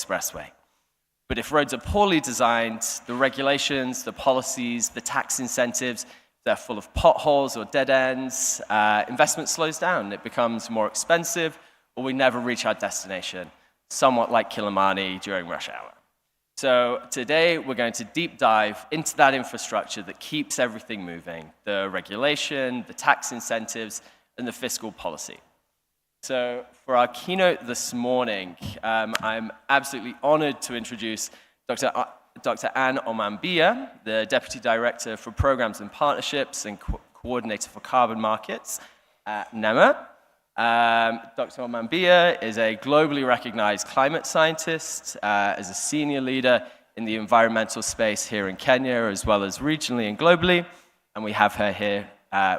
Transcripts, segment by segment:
expressway. But if roads are poorly designed, the regulations, the policies, the tax incentives, they're full of potholes or dead ends, investment slows down, it becomes more expensive, or we never reach our destination, somewhat like Kilimani during rush hour. So today, we're going to deep dive into that infrastructure that keeps everything moving, the regulation, the tax incentives, and the fiscal policy. So for our keynote this morning, I'm absolutely honored to introduce Dr. Anne Omambia, the Deputy Director for Programs and Partnerships and Coordinator for Carbon Markets at NEMA. Dr. Omambia is a globally recognized climate scientist, is a senior leader in the environmental space here in Kenya, as well as regionally and globally, and we have her here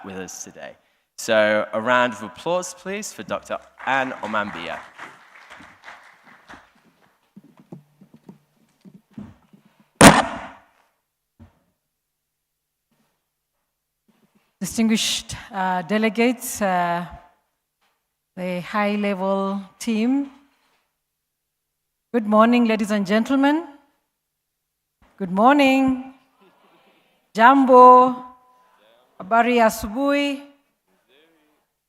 with us today. So a round of applause, please, for Dr. Anne Omambia. Distinguished delegates, the high-level team. Good morning, ladies and gentlemen. Good morning. Jambo. Habari ya asubuhi.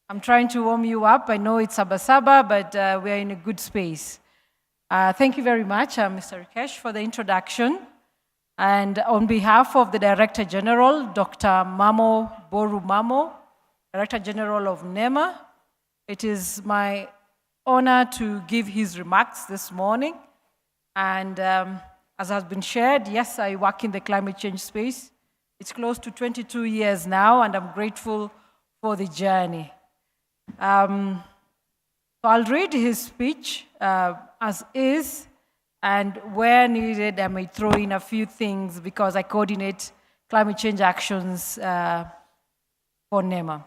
I'm trying to warm you up. I know it's Sabasaba, but we are in a good space. Thank you very much, Mr. Rikesh, for the introduction. And on behalf of the Director General, Dr. Mamo Boru Mamo, Director General of NEMA, it is my honor to give his remarks this morning. And as has been shared, yes, I work in the climate change space. It's close to 22 years now, and I'm grateful for the journey. So I'll read his speech as is, and where needed, I may throw in a few things because I coordinate climate change actions for NEMA.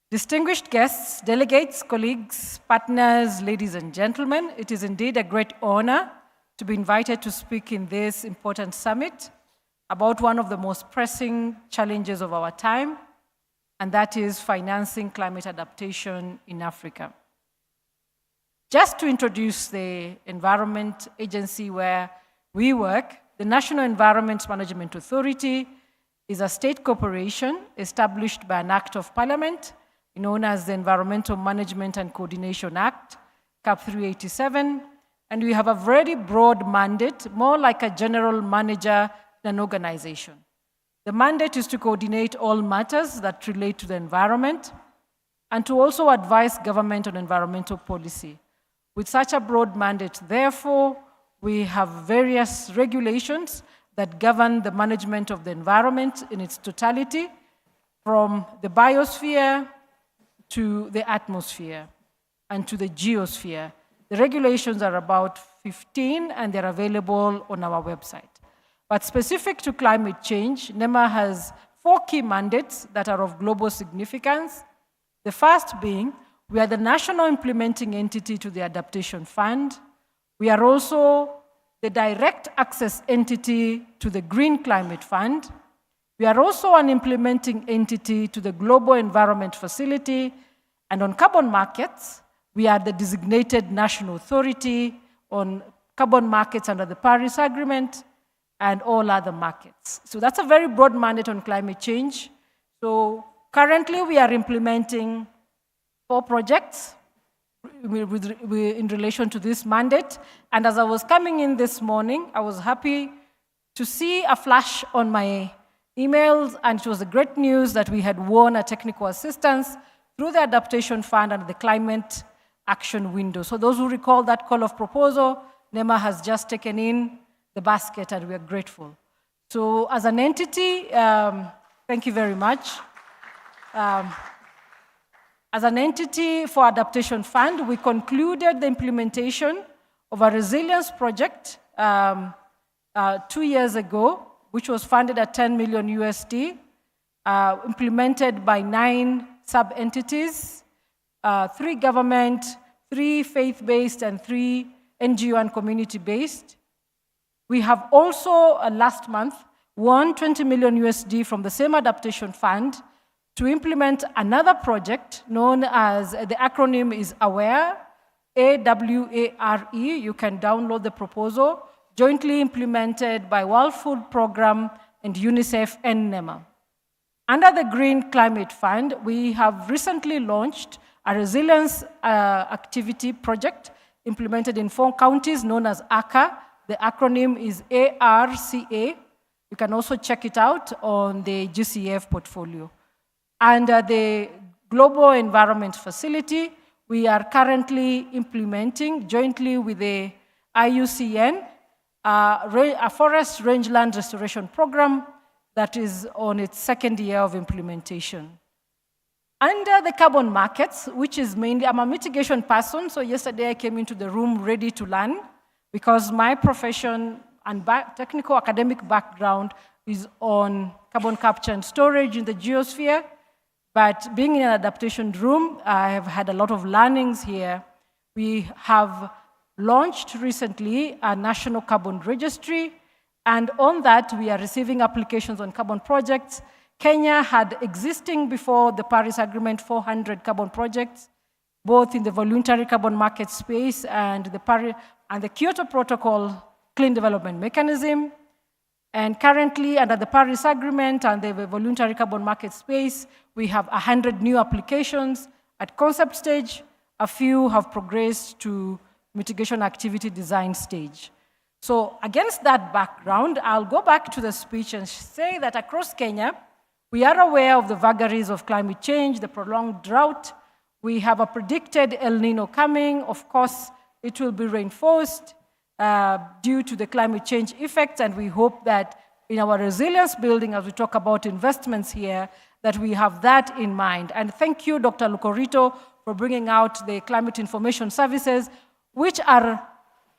Distinguished guests, delegates, colleagues, partners, ladies and gentlemen, it is indeed a great honor to be invited to speak in this important summit about one of the most pressing challenges of our time, and that is financing climate adaptation in Africa. Just to introduce the environment agency where we work, the National Environment Management Authority is a state corporation established by an act of parliament known as the Environmental Management and Coordination Act, CAP 387, and we have a very broad mandate, more like a general manager than an organization. The mandate is to coordinate all matters that relate to the environment and to also advise government on environmental policy. With such a broad mandate, therefore, we have various regulations that govern the management of the environment in its totality, from the biosphere to the atmosphere and to the geosphere. The regulations are about 15 and they're available on our website. But specific to climate change, NEMA has 4 key mandates that are of global significance. The first being, we are the national implementing entity to the Adaptation Fund. We are also the direct access entity to the Green Climate Fund. We are also an implementing entity to the Global Environment Facility, and on carbon markets, we are the designated national authority on carbon markets under the Paris Agreement and all other markets. So that's a very broad mandate on climate change. So currently, we are implementing 4 projects in relation to this mandate. And as I was coming in this morning, I was happy to see a flash on my emails, and it was a great news that we had won a technical assistance through the Adaptation Fund and the Climate Action Window. So those who recall that call of proposal, NEMA has just taken in the basket, and we are grateful. So as an entity, thank you very much. As an entity for Adaptation Fund, we concluded the implementation of a resilience project 2 years ago, which was funded at $10 million USD, implemented by 9 sub-entities, 3 government, 3 faith-based, and 3 NGO and community-based. We have also, last month, won $20 million USD from the same Adaptation Fund to implement another project known as, the acronym is AWARE, AWARE. You can download the proposal, jointly implemented by World Food Programme and UNICEF and NEMA. Under the Green Climate Fund, we have recently launched a resilience activity project implemented in 4 counties known as ARCA. The acronym is ARCA. You can also check it out on the GCF portfolio. Under the Global Environment Facility, we are currently implementing, jointly with the IUCN, a forest rangeland restoration program that is on its 2nd year of implementation. Under the carbon markets, which is mainly, I'm a mitigation person, so yesterday I came into the room ready to learn, because my profession and technical academic background is on carbon capture and storage in the geosphere. But being in an adaptation room, I have had a lot of learnings here. We have launched recently a national carbon registry, and on that we are receiving applications on carbon projects. Kenya had existing before the Paris Agreement 400 carbon projects, both in the voluntary carbon market space and the Kyoto Protocol Clean Development Mechanism. And currently, under the Paris Agreement and the voluntary carbon market space, we have 100 new applications at concept stage. A few have progressed to mitigation activity design stage. So against that background, I'll go back to the speech and say that across Kenya, we are aware of the vagaries of climate change, the prolonged drought. We have a predicted El Nino coming. Of course, it will be reinforced due to the climate change effects, and we hope that in our resilience building, as we talk about investments here, that we have that in mind. And thank you, Dr. Lukorito, for bringing out the climate information services, which are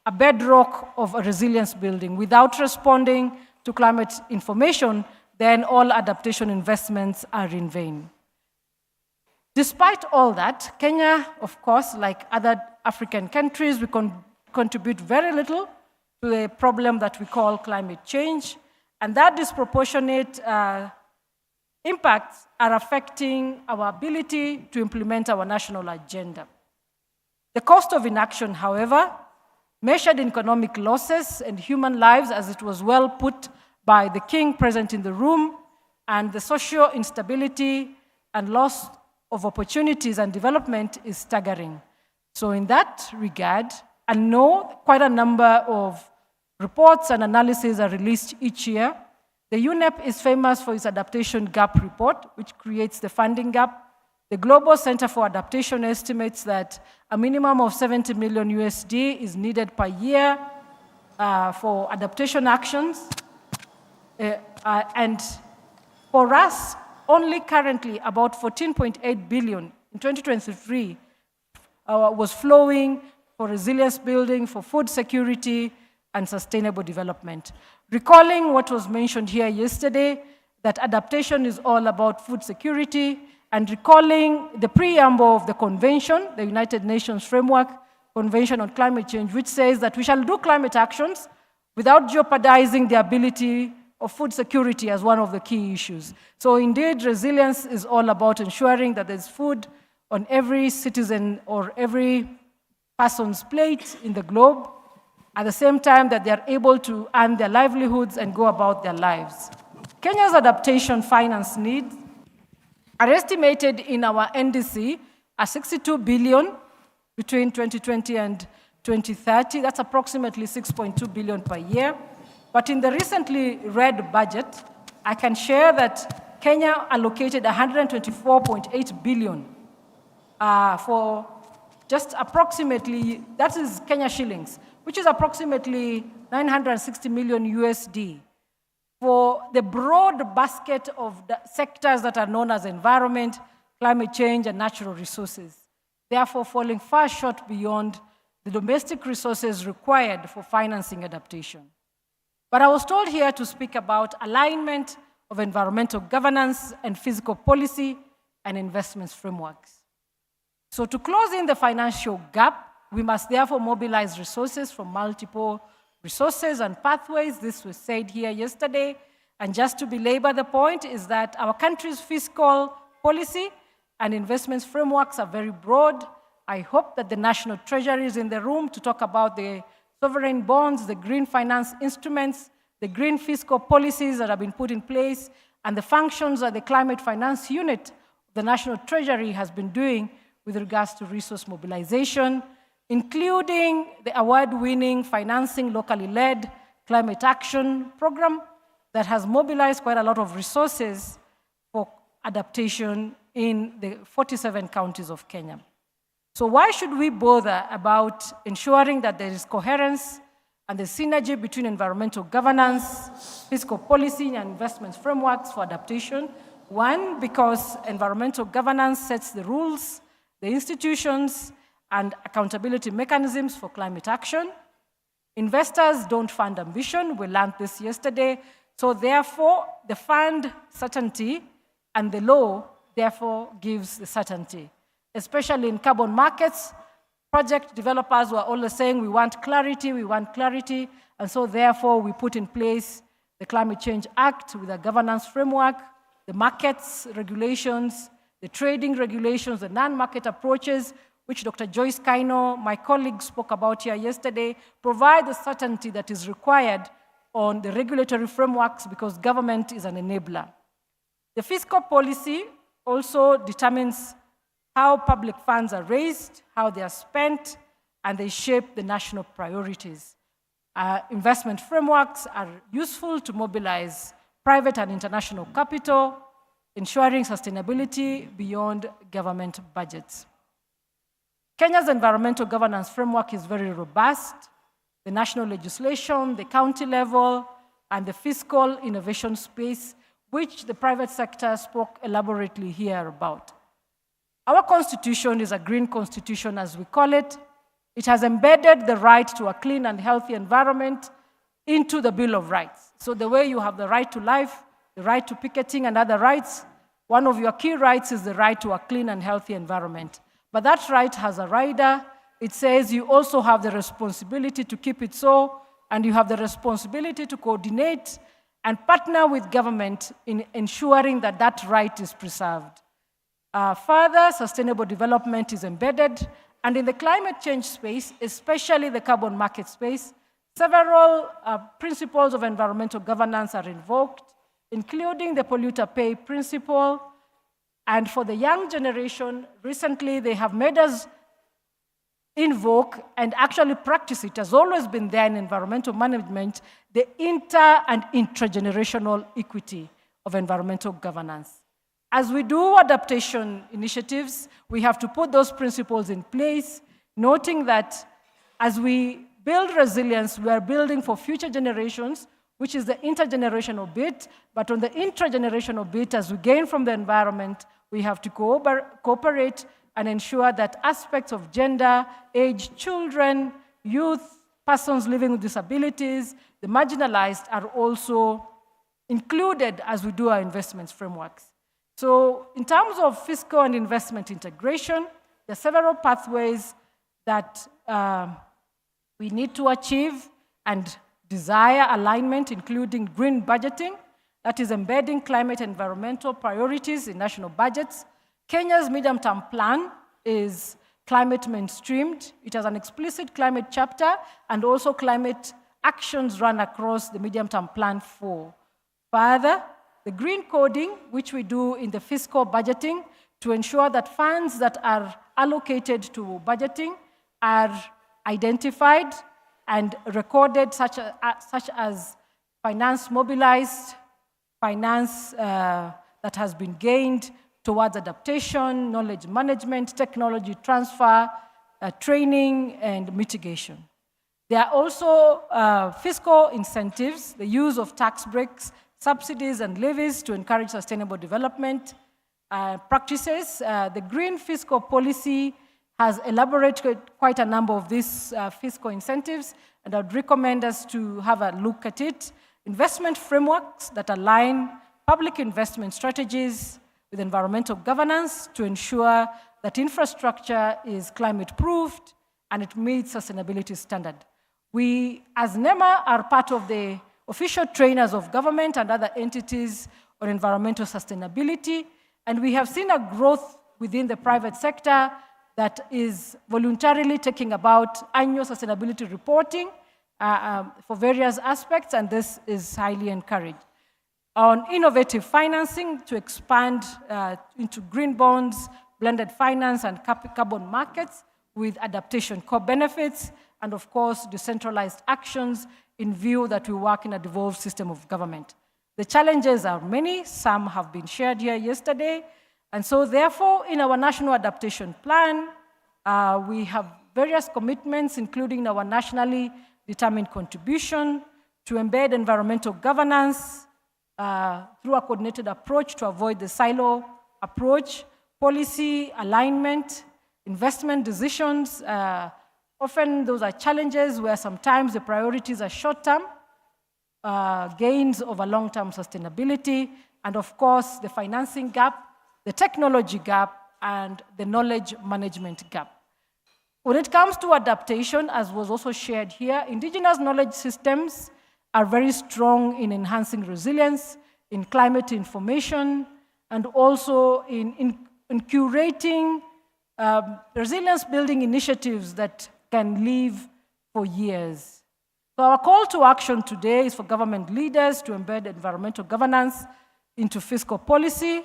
a bedrock of a resilience building. Without responding to climate information, then all adaptation investments are in vain. Despite all that, Kenya, of course, like other African countries, we contribute very little to the problem that we call climate change, and that disproportionate impacts are affecting our ability to implement our national agenda. The cost of inaction, however, measured in economic losses and human lives, as it was well put by the king present in the room, and the social instability and loss of opportunities and development is staggering. So in that regard, I know quite a number of reports and analyses are released each year. The UNEP is famous for its adaptation gap report, which creates the funding gap. The Global Center for Adaptation estimates that a minimum of 70 million USD is needed per year for adaptation actions. And for us, only currently about 14.8 billion in 2023 was flowing for resilience building, for food security, and sustainable development. Recalling what was mentioned here yesterday, that adaptation is all about food security, and recalling the preamble of the convention, the United Nations Framework Convention on Climate Change, which says that we shall do climate actions without jeopardizing the ability of food security as one of the key issues. So indeed, resilience is all about ensuring that there's food on every citizen or every person's plate in the globe, at the same time that they are able to earn their livelihoods and go about their lives. Kenya's adaptation finance needs are estimated in our NDC at 62 billion between 2020 and 2030. That's approximately 6.2 billion per year. But in the recently read budget, I can share that Kenya allocated 124.8 billion for just approximately, that is Kenya shillings, which is approximately 960 million USD for the broad basket of the sectors that are known as environment, climate change, and natural resources, therefore falling far short beyond the domestic resources required for financing adaptation. But I was told here to speak about alignment of environmental governance and physical policy and investments frameworks. So to close in the financial gap, we must therefore mobilize resources from multiple resources and pathways. This was said here yesterday. And just to belabor the point is that our country's fiscal policy and investments frameworks are very broad. I hope that the National Treasury is in the room to talk about the sovereign bonds, the green finance instruments, the green fiscal policies that have been put in place, and the functions that the Climate Finance Unit of the National Treasury has been doing with regards to resource mobilization, including the award-winning Financing Locally Led Climate Action Program that has mobilized quite a lot of resources for adaptation in the 47 counties of Kenya. So why should we bother about ensuring that there is coherence and the synergy between environmental governance, fiscal policy, and investment frameworks for adaptation? One, because environmental governance sets the rules, the institutions, and accountability mechanisms for climate action. Investors don't fund ambition. We learned this yesterday. So therefore, the fund certainty and the law therefore gives the certainty. Especially in carbon markets, project developers were always saying, we want clarity, and so therefore we put in place the Climate Change Act with a governance framework, the markets regulations, the trading regulations, the non-market approaches, which Dr. Joyce Kaino, my colleague, spoke about here yesterday, provide the certainty that is required on the regulatory frameworks because government is an enabler. The fiscal policy also determines how public funds are raised, how they are spent, and they shape the national priorities. Investment frameworks are useful to mobilize private and international capital, ensuring sustainability beyond government budgets. Kenya's environmental governance framework is very robust. The national legislation, the county level, and the fiscal innovation space, which the private sector spoke elaborately here about. Our constitution is a green constitution, as we call it. It has embedded the right to a clean and healthy environment into the Bill of Rights. So the way you have the right to life, the right to picketing and other rights, one of your key rights is the right to a clean and healthy environment. But that right has a rider. It says you also have the responsibility to keep it so, and you have the responsibility to coordinate and partner with government in ensuring that that right is preserved. Further, sustainable development is embedded, and in the climate change space, especially the carbon market space, several principles of environmental governance are invoked, including the polluter pay principle. And for the young generation, recently they have made us invoke and actually practice it. It has always been there in environmental management, the inter- and intragenerational equity of environmental governance. As we do adaptation initiatives, we have to put those principles in place, noting that as we build resilience, we are building for future generations, which is the intergenerational bit, but on the intragenerational bit, as we gain from the environment, we have to cooperate and ensure that aspects of gender, age, children, youth, persons living with disabilities, the marginalized are also included as we do our investments frameworks. So in terms of fiscal and investment integration, there are several pathways that we need to achieve and desire alignment, including green budgeting, that is embedding climate and environmental priorities in national budgets. Kenya's medium-term plan is climate mainstreamed. It has an explicit climate chapter and also climate actions run across the medium-term plan 4. Further, the green coding, which we do in the fiscal budgeting to ensure that funds that are allocated to budgeting are identified and recorded, such as finance mobilized, finance that has been gained towards adaptation, knowledge management, technology transfer, training, and mitigation. There are also fiscal incentives, the use of tax breaks, subsidies, and levies to encourage sustainable development practices. The green fiscal policy has elaborated quite a number of these fiscal incentives, and I would recommend us to have a look at it. Investment frameworks that align public investment strategies with environmental governance to ensure that infrastructure is climate-proofed and it meets sustainability standard. We, as NEMA, are part of the official trainers of government and other entities on environmental sustainability, and we have seen a growth within the private sector that is voluntarily taking about annual sustainability reporting for various aspects, and this is highly encouraged. On innovative financing to expand into green bonds, blended finance, and carbon markets with adaptation core benefits, and of course, decentralized actions in view that we work in a devolved system of government. The challenges are many, some have been shared here yesterday, and so therefore, in our National Adaptation Plan, we have various commitments, including our nationally determined contribution to embed environmental governance through a coordinated approach to avoid the silo approach, policy alignment, investment decisions. Often those are challenges where sometimes the priorities are short-term, gains over long-term sustainability, and of course the financing gap, the technology gap, and the knowledge management gap. When it comes to adaptation, as was also shared here, indigenous knowledge systems are very strong in enhancing resilience, in climate information, and also in curating resilience building initiatives that can live for years. So our call to action today is for government leaders to embed environmental governance into fiscal policy,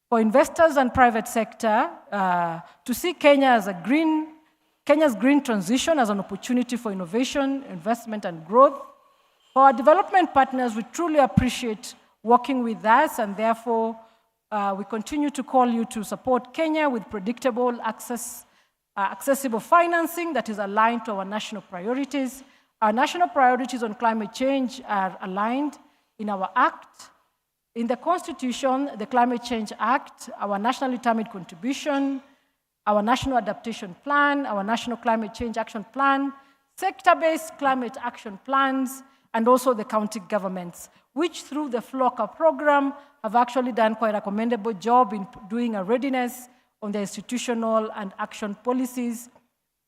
for investors and private sector to see Kenya's green transition as an opportunity for innovation, investment, and growth. For our development partners, we truly appreciate working with us, and therefore we continue to call you to support Kenya with predictable accessible financing that is aligned to our national priorities. Our national priorities on climate change are aligned in our act. In the Constitution, the Climate Change Act, our nationally determined contribution, our National Adaptation Plan, our National Climate Change Action Plan, sector-based climate action plans, and also the county governments, which through the FLOCA program have actually done quite a commendable job in doing a readiness on the institutional and action policies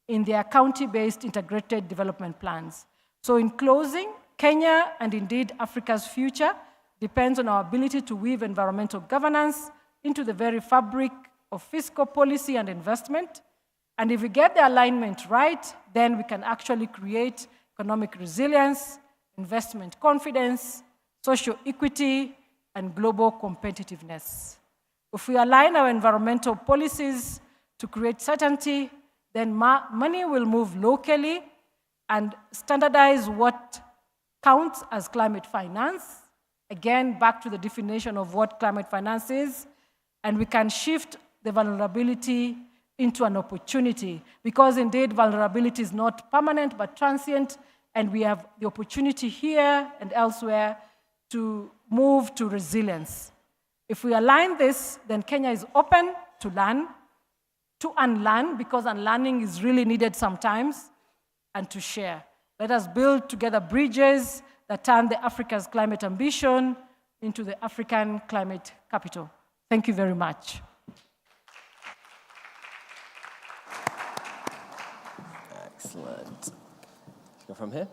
in their county-based integrated development plans. So in closing, Kenya, and indeed Africa's future, depends on our ability to weave environmental governance into the very fabric of fiscal policy and investment. And if we get the alignment right, then we can actually create economic resilience, investment confidence, social equity, and global competitiveness. If we align our environmental policies to create certainty, then money will move locally and standardize what counts as climate finance. Again, back to the definition of what climate finance is, and we can shift the vulnerability into an opportunity, because indeed vulnerability is not permanent but transient, and we have the opportunity here and elsewhere to move to resilience. If we align this, then Kenya is open to learn, to unlearn, because unlearning is really needed sometimes, and to share. Let us build together bridges that turn the Africa's climate ambition into the African climate capital. Thank you very much. Excellent. Let's go from here.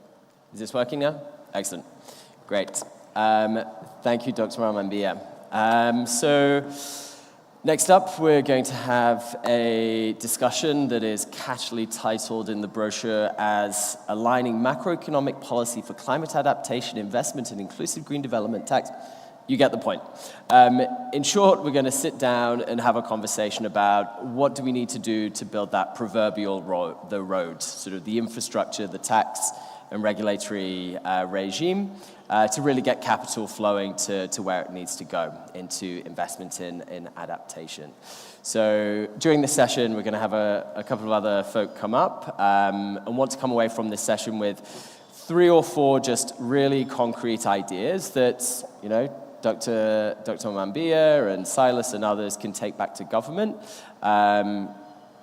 Is this working now? Excellent. Great. Thank you, Dr. Ramambia. So next up, we're going to have a discussion that is catchily titled in the brochure as Aligning Macroeconomic Policy for Climate Adaptation, Investment and Inclusive Green Development Tax. You get the point. In short, we're going to sit down and have a conversation about what do we need to do to build that proverbial road, sort of the infrastructure, the tax and regulatory regime to really get capital flowing to where it needs to go into investment in adaptation. So during this session, we're going to have a couple of other folk come up and want to come away from this session with 3 or 4 just really concrete ideas that, you know, Dr. Mambia and Silas and others can take back to government,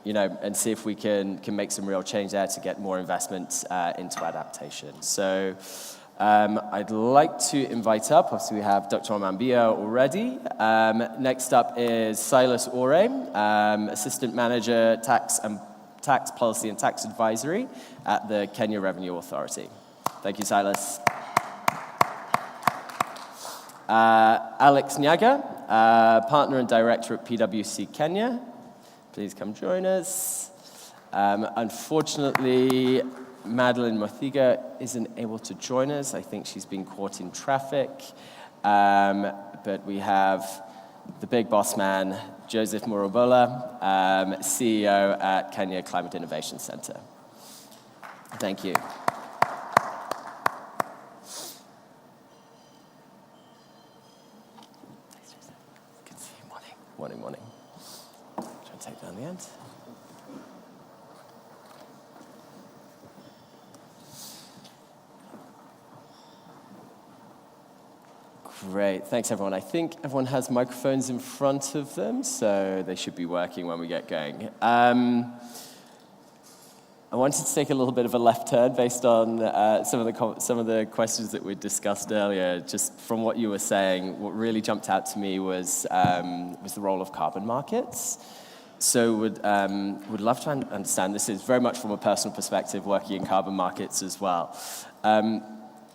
you know, and see if we can make some real change there to get more investment into adaptation. So I'd like to invite up, obviously we have Dr. Mambia already. Next up is Silas Ore, Assistant Manager, Tax Policy and Tax Advisory at the Kenya Revenue Authority. Thank you, Silas. Alex Nyaga, Partner and Director at PwC Kenya. please come join us. Unfortunately, Madeline Mothiga isn't able to join us. I think she's been caught in traffic. But we have the big boss man, Joseph Murobola, CEO at Kenya Climate Innovation Center. Thank you. Good to see you. Morning. Try to take down the end. Great, thanks everyone. I think everyone has microphones in front of them, so they should be working when we get going. I wanted to take a little bit of a left turn based on some of the questions that we discussed earlier. Just from what you were saying, what really jumped out to me was the role of carbon markets. So would love to understand, this is very much from a personal perspective, working in carbon markets as well.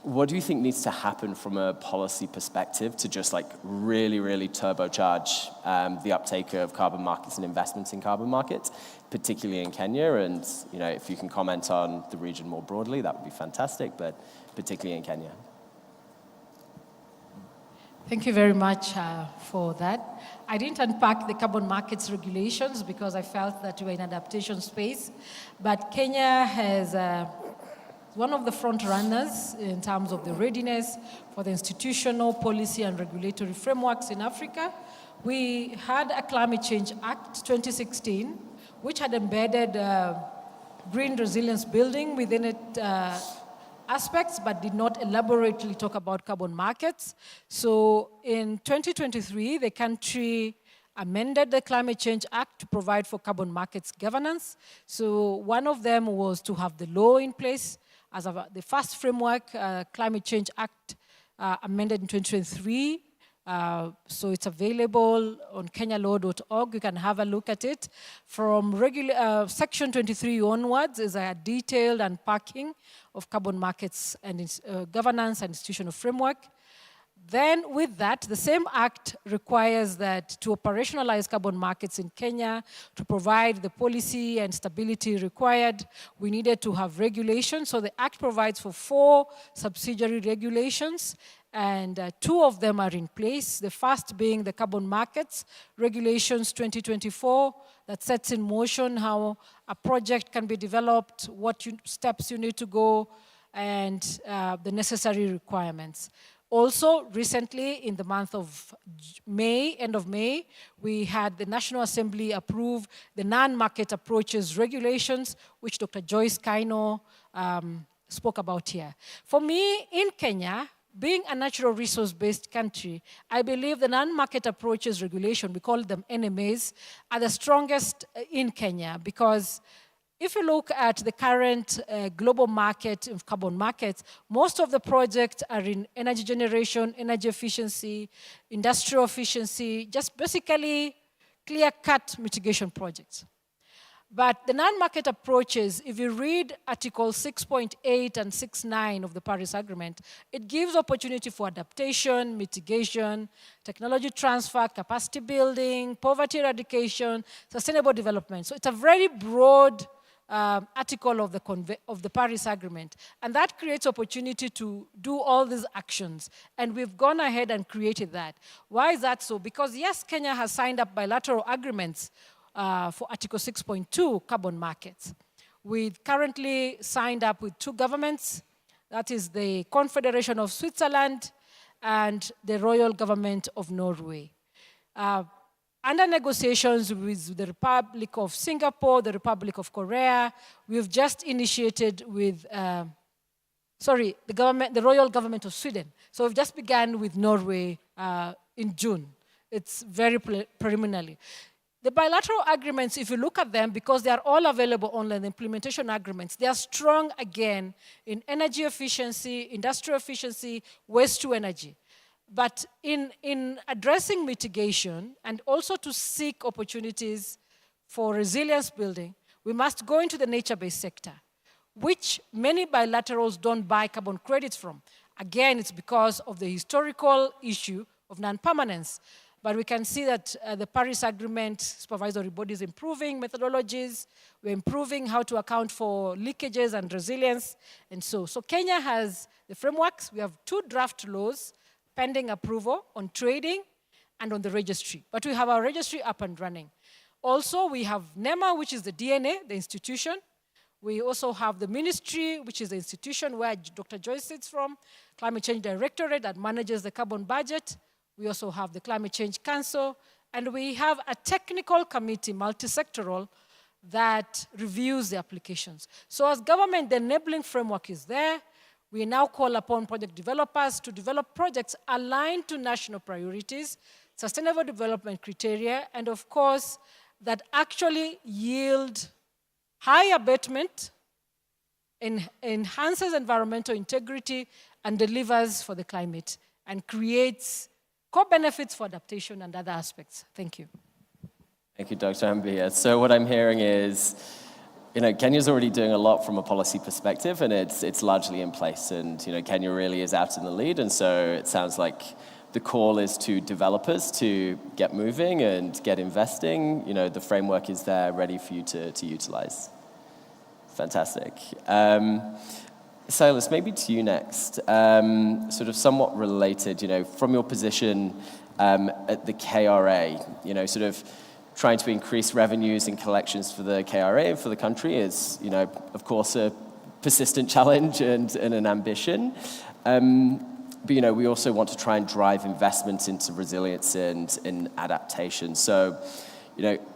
What do you think needs to happen from a policy perspective to just like really turbocharge the uptake of carbon markets and investments in carbon markets, particularly in Kenya? And if you can comment on the region more broadly, that would be fantastic, but particularly in Kenya. Thank you very much for that. I didn't unpack the carbon markets regulations because I felt that we were in adaptation space, but Kenya has one of the front runners in terms of the readiness for the institutional, policy, and regulatory frameworks in Africa. We had a Climate Change Act 2016, which had embedded green resilience building within it aspects, but did not elaborately talk about carbon markets. So in 2023, the country amended the Climate Change Act to provide for carbon markets governance. So one of them was to have the law in place as the first framework, Climate Change Act amended in 2023. So it's available on kenyalaw.org. You can have a look at it. From Section 23 onwards is a detailed unpacking of carbon markets and governance and institutional framework. Then with that, the same act requires that to operationalize carbon markets in Kenya, to provide the policy and stability required, we needed to have regulations. So the act provides for 4 subsidiary regulations, and 2 of them are in place. The first being the Carbon Markets Regulations 2024 that sets in motion how a project can be developed, what steps you need to go, and the necessary requirements. Also, recently, in the month of May, end of May, we had the National Assembly approve the non-market approaches regulations, which Dr. Joyce Kaino spoke about here. For me, in Kenya, being a natural resource-based country, I believe the non-market approaches regulation, we call them NMAs, are the strongest in Kenya because if you look at the current global market of carbon markets, most of the projects are in energy generation, energy efficiency, industrial efficiency, just basically clear-cut mitigation projects. But the non-market approaches, if you read Article 6.8 and 6.9 of the Paris Agreement, it gives opportunity for adaptation, mitigation, technology transfer, capacity building, poverty eradication, sustainable development. So it's a very broad article of the Paris Agreement. And that creates opportunity to do all these actions. And we've gone ahead and created that. Why is that so? Because yes, Kenya has signed up bilateral agreements for Article 6.2 carbon markets. We've currently signed up with 2 governments. That is the Confederation of Switzerland and the Royal Government of Norway. Under negotiations with the Republic of Singapore, the Republic of Korea, we've just initiated with, the Royal Government of Sweden. So we've just begun with Norway in June. It's very preliminary. The bilateral agreements, if you look at them, because they are all available online, the implementation agreements, they are strong again in energy efficiency, industrial efficiency, waste to energy. But in addressing mitigation and also to seek opportunities for resilience building, we must go into the nature-based sector, which many bilaterals don't buy carbon credits from. Again, it's because of the historical issue of non-permanence. But we can see that the Paris Agreement supervisory body is improving methodologies. We're improving how to account for leakages and resilience. And so Kenya has the frameworks. We have 2 draft laws pending approval on trading and on the registry. But we have our registry up and running. Also, we have NEMA, which is the DNA, the institution. We also have the ministry, which is the institution where Dr. Joyce sits from, Climate Change Directorate that manages the carbon budget. We also have the Climate Change Council, and we have a technical committee, multi-sectoral, that reviews the applications. So as government, the enabling framework is there. We now call upon project developers to develop projects aligned to national priorities, sustainable development criteria, and of course, that actually yield high abatement, enhances environmental integrity, and delivers for the climate, and creates co-benefits for adaptation and other aspects. Thank you. Thank you, Dr. Ambia. So what I'm hearing is, Kenya's already doing a lot from a policy perspective, and it's largely in place. And Kenya really is out in the lead, and so it sounds like the call is to developers to get moving and get investing. The framework is there, ready for you to utilize. Fantastic. Silas, maybe to you next. Sort of somewhat related, from your position at the KRA, sort of trying to increase revenues and collections for the KRA and for the country is, of course, a persistent challenge and an ambition. But we also want to try and drive investments into resilience and adaptation. So,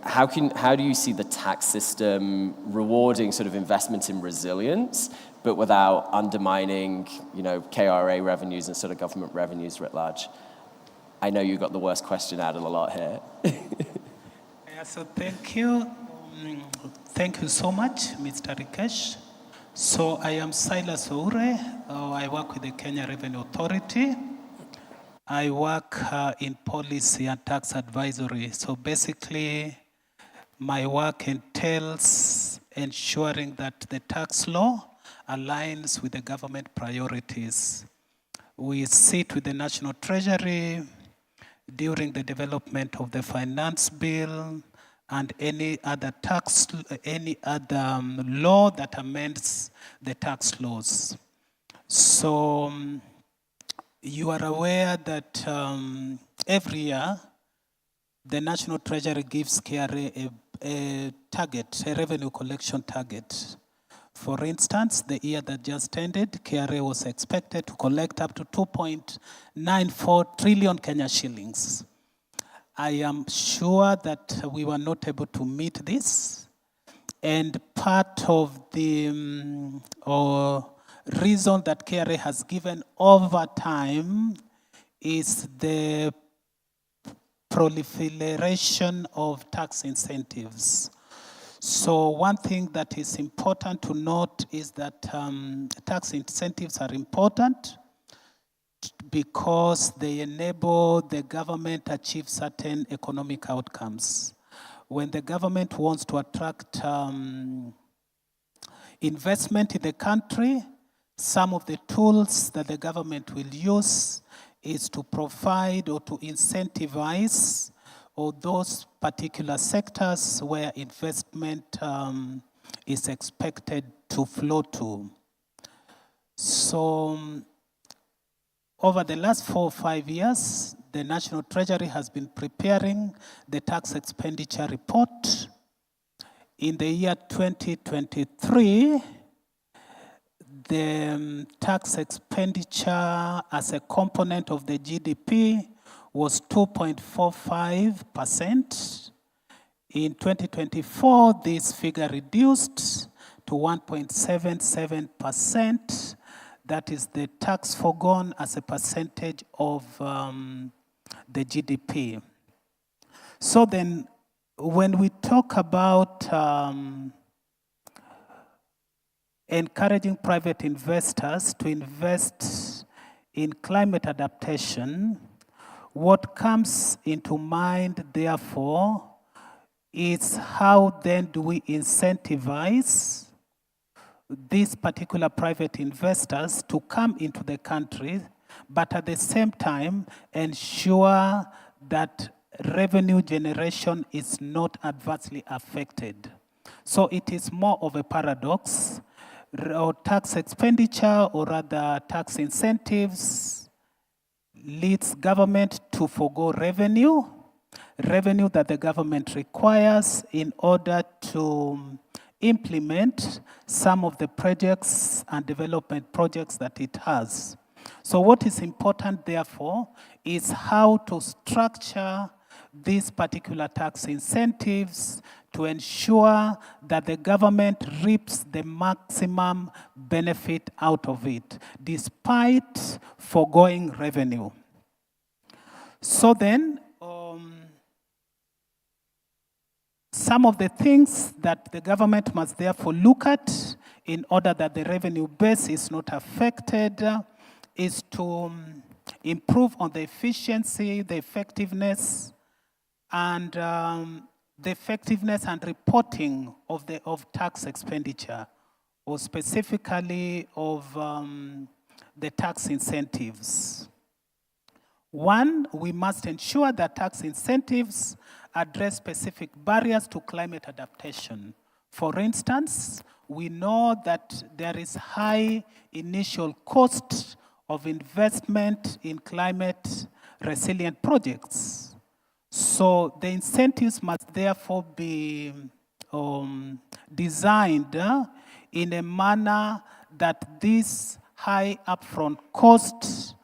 how do you see the tax system rewarding sort of investment in resilience, but without undermining, KRA revenues and sort of government revenues writ large? I know you got the worst question out of the lot here. Yeah, so thank you. Thank you so much, Mr. Rikesh. So I am Silas Oure. I work with the Kenya Revenue Authority. I work in policy and tax advisory. So basically, my work entails ensuring that the tax law aligns with the government priorities. We sit with the National Treasury during the development of the finance bill and any other law that amends the tax laws. So you are aware that every year the National Treasury gives KRA a target, a revenue collection target. For instance, the year that just ended, KRA was expected to collect up to 2.94 trillion Kenya shillings. I am sure that we were not able to meet this, and part of the reason that KRA has given over time is the proliferation of tax incentives. So one thing that is important to note is that tax incentives are important because they enable the government to achieve certain economic outcomes. When the government wants to attract investment in the country, some of the tools that the government will use is to provide or to incentivize or those particular sectors where investment is expected to flow to. So over the last 4 or 5 years, the National Treasury has been preparing the tax expenditure report. In the year 2023, the tax expenditure as a component of the GDP was 2.45%. In 2024, this figure reduced to 1.77%. That is the tax forgone as a percentage of the GDP. So then, when we talk about encouraging private investors to invest in climate adaptation, what comes into mind, therefore, is how then do we incentivize these particular private investors to come into the country, but at the same time ensure that revenue generation is not adversely affected. So it is more of a paradox. Or tax expenditure or rather tax incentives leads government to forgo revenue that the government requires in order to implement some of the projects and development projects that it has. So what is important, therefore, is how to structure these particular tax incentives to ensure that the government reaps the maximum benefit out of it, despite foregoing revenue. So then, some of the things that the government must therefore look at in order that the revenue base is not affected is to improve on the efficiency, the effectiveness, and reporting of tax expenditure, or specifically of the tax incentives. One, we must ensure that tax incentives address specific barriers to climate adaptation. For instance, we know that there is high initial cost of investment in climate resilient projects. So the incentives must therefore be designed in a manner that these high upfront costs,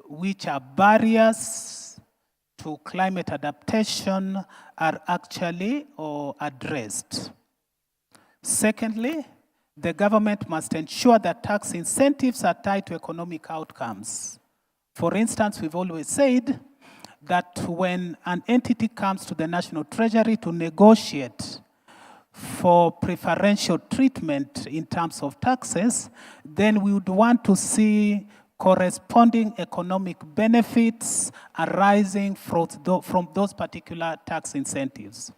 which are barriers to climate adaptation, are actually addressed. Secondly, the government must ensure that tax incentives are tied to economic outcomes. For instance, we've always said that when an entity comes to the National Treasury to negotiate for preferential treatment in terms of taxes, then we would want to see corresponding economic benefits arising from those particular tax incentives.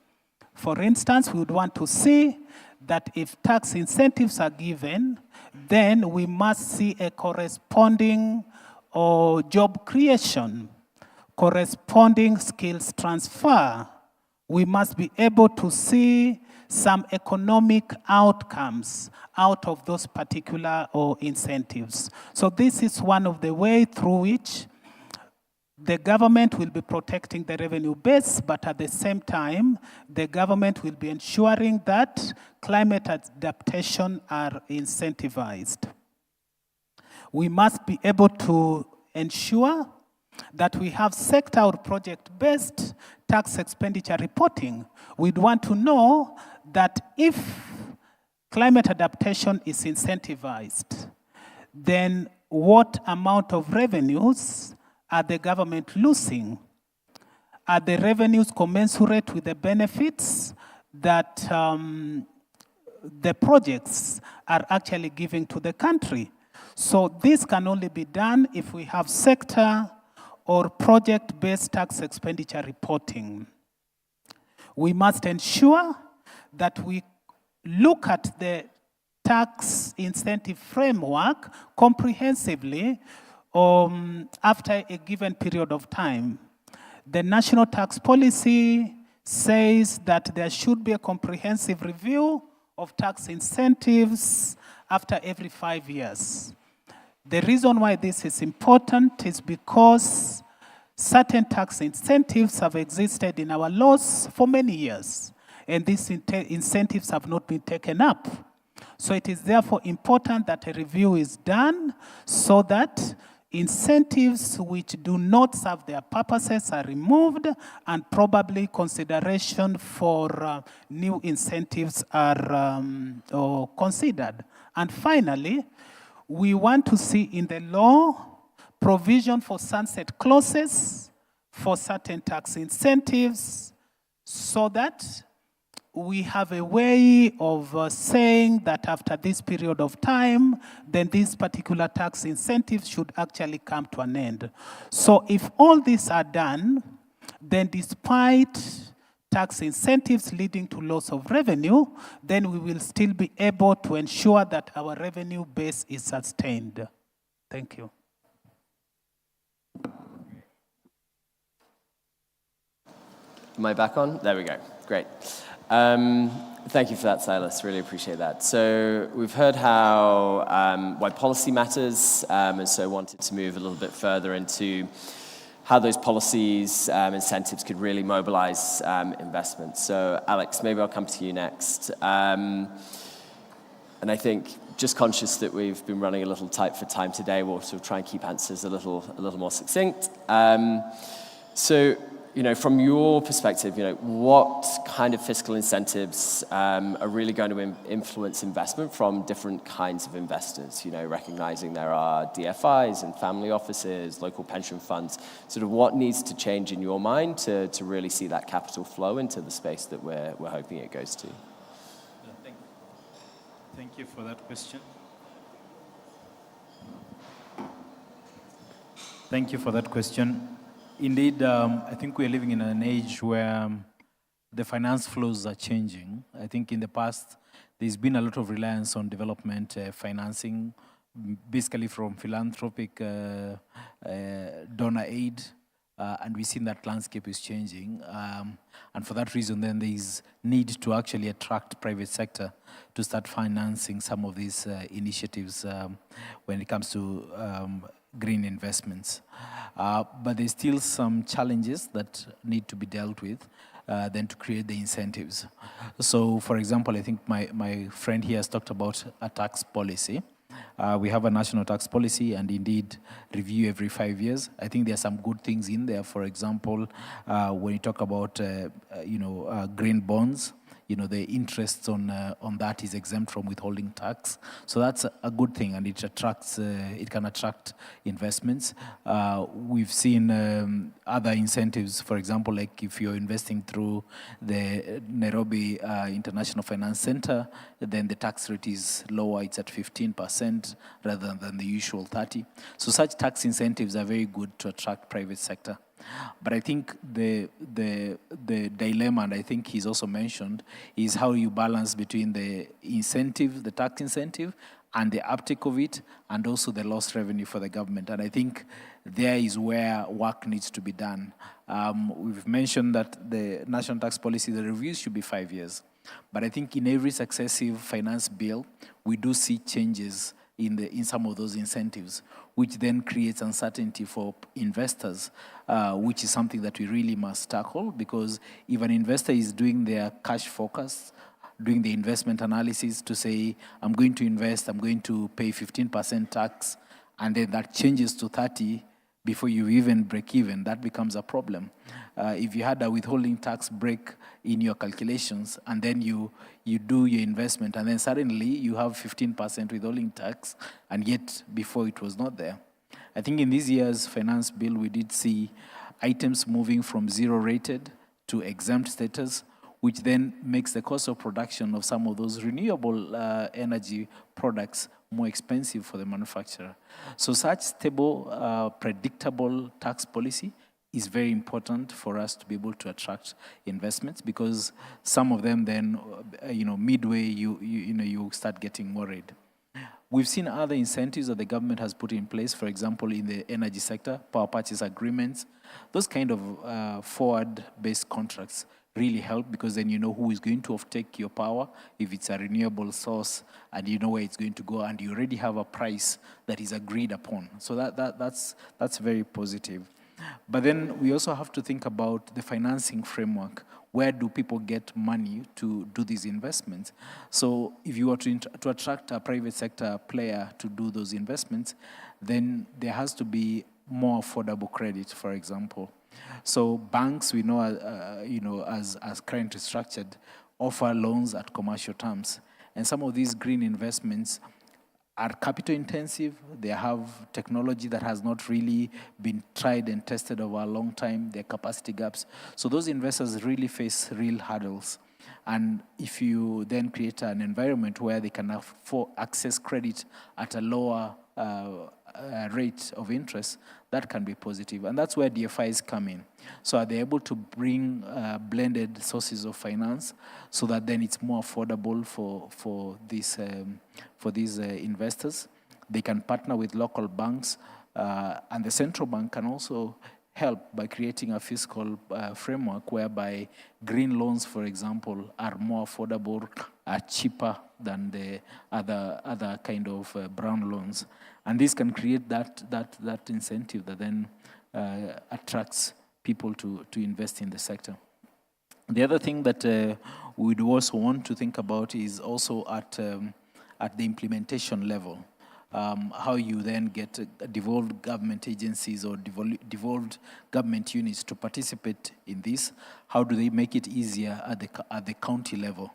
For instance, we would want to see that if tax incentives are given, then we must see a corresponding job creation, corresponding skills transfer. We must be able to see some economic outcomes out of those particular incentives. So this is one of the ways through which the government will be protecting the revenue base, but at the same time, the government will be ensuring that climate adaptation are incentivized. We must be able to ensure that we have sector or project-based tax expenditure reporting. We'd want to know that if climate adaptation is incentivized, then what amount of revenues are the government losing? Are the revenues commensurate with the benefits that the projects are actually giving to the country? So this can only be done if we have sector or project-based tax expenditure reporting. We must ensure that we look at the tax incentive framework comprehensively after a given period of time. The national tax policy says that there should be a comprehensive review of tax incentives after every 5 years. The reason why this is important is because certain tax incentives have existed in our laws for many years, and these incentives have not been taken up. So it is therefore important that a review is done so that incentives which do not serve their purposes are removed, and probably consideration for new incentives are considered. And finally, we want to see in the law provision for sunset clauses for certain tax incentives, so that we have a way of saying that after this period of time, then these particular tax incentives should actually come to an end. So if all these are done, then despite tax incentives leading to loss of revenue, then we will still be able to ensure that our revenue base is sustained. Thank you. Am I back on? There we go. Great. Thank you for that, Silas. Really appreciate that. So we've heard how why policy matters, and so wanted to move a little bit further into how those policies, incentives could really mobilize investment. So Alex, maybe I'll come to you next. And I think just conscious that we've been running a little tight for time today, we'll sort of try and keep answers a little more succinct. So, from your perspective, what kind of fiscal incentives are really going to influence investment from different kinds of investors? Recognizing there are DFIs and family offices, local pension funds. Sort of what needs to change in your mind to really see that capital flow into the space that we're hoping it goes to? Thank you for that question. Thank you for that question. Indeed, I think we're living in an age where the finance flows are changing. I think in the past, there's been a lot of reliance on development financing, basically from philanthropic donor aid, and we've seen that landscape is changing. And for that reason, then there's need to actually attract private sector to start financing some of these initiatives when it comes to green investments. But there's still some challenges that need to be dealt with then to create the incentives. So for example, I think my friend here has talked about a tax policy. We have a national tax policy and indeed review every 5 years. I think there are some good things in there. For example, when you talk about green bonds, the interest on that is exempt from withholding tax. So that's a good thing, and it can attract investments. We've seen other incentives, for example, like if you're investing through the Nairobi International Finance Center, then the tax rate is lower, it's at 15% rather than the usual 30%. So such tax incentives are very good to attract private sector. But I think the dilemma, and I think he's also mentioned, is how you balance between the incentive, the tax incentive, and the uptake of it, and also the lost revenue for the government. And I think there is where work needs to be done. We've mentioned that the national tax policy, the reviews should be 5 years. But I think in every successive finance bill, we do see changes in some of those incentives, which then creates uncertainty for investors, which is something that we really must tackle, because if an investor is doing their cash forecast, doing the investment analysis to say, I'm going to invest, I'm going to pay 15% tax, and then that changes to 30% before you even break even, that becomes a problem. If you had a withholding tax break in your calculations, and then you do your investment, and then suddenly you have 15% withholding tax, and yet before it was not there. I think in this year's finance bill, we did see items moving from zero rated to exempt status, which then makes the cost of production of some of those renewable energy products more expensive for the manufacturer. So such stable, predictable tax policy is very important for us to be able to attract investments, because some of them then, midway, you start getting worried. We've seen other incentives that the government has put in place, for example, in the energy sector, power purchase agreements. Those kind of forward-based contracts really help, because then you know who is going to offtake your power, if it's a renewable source, and you know where it's going to go, and you already have a price that is agreed upon. So that's very positive. But then we also have to think about the financing framework. Where do people get money to do these investments? So if you were to attract a private sector player to do those investments, then there has to be more affordable credit, for example. So banks, we know, as currently structured, offer loans at commercial terms. And some of these green investments are capital intensive. They have technology that has not really been tried and tested over a long time. There are capacity gaps. So those investors really face real hurdles. And if you then create an environment where they can access credit at a lower rate of interest, that can be positive. And that's where DFIs come in. So are they able to bring blended sources of finance so that then it's more affordable for these investors? They can partner with local banks, and the central bank can also help by creating a fiscal framework whereby green loans, for example, are more affordable, are cheaper than the other kind of brown loans. And this can create that incentive that then attracts people to invest in the sector. The other thing that we'd also want to think about is also at the implementation level. How you then get devolved government agencies or devolved government units to participate in this. How do they make it easier at the county level?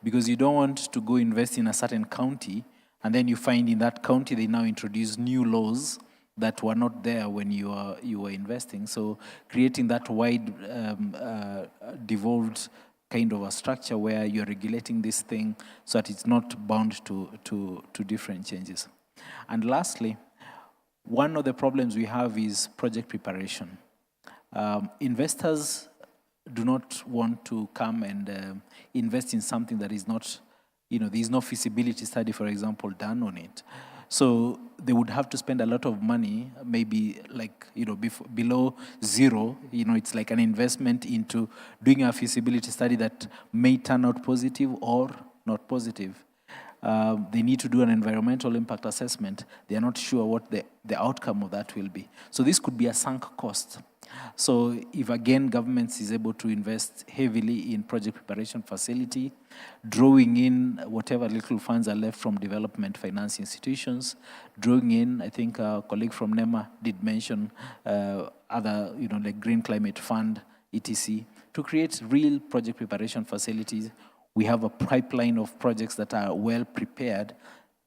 Because you don't want to go invest in a certain county and then you find in that county they now introduce new laws that were not there when you were investing. So creating that wide devolved kind of a structure where you're regulating this thing so that it's not bound to different changes. And lastly, one of the problems we have is project preparation. Investors do not want to come and invest in something that is not, there is no feasibility study, for example, done on it. So they would have to spend a lot of money, maybe like, below zero. It's like an investment into doing a feasibility study that may turn out positive or not positive. They need to do an environmental impact assessment. They are not sure what the outcome of that will be. So this could be a sunk cost. So if, again, governments is able to invest heavily in project preparation facility, drawing in whatever little funds are left from development finance institutions, drawing in, I think our colleague from NEMA did mention other, like Green Climate Fund, etc., to create real project preparation facilities. We have a pipeline of projects that are well prepared.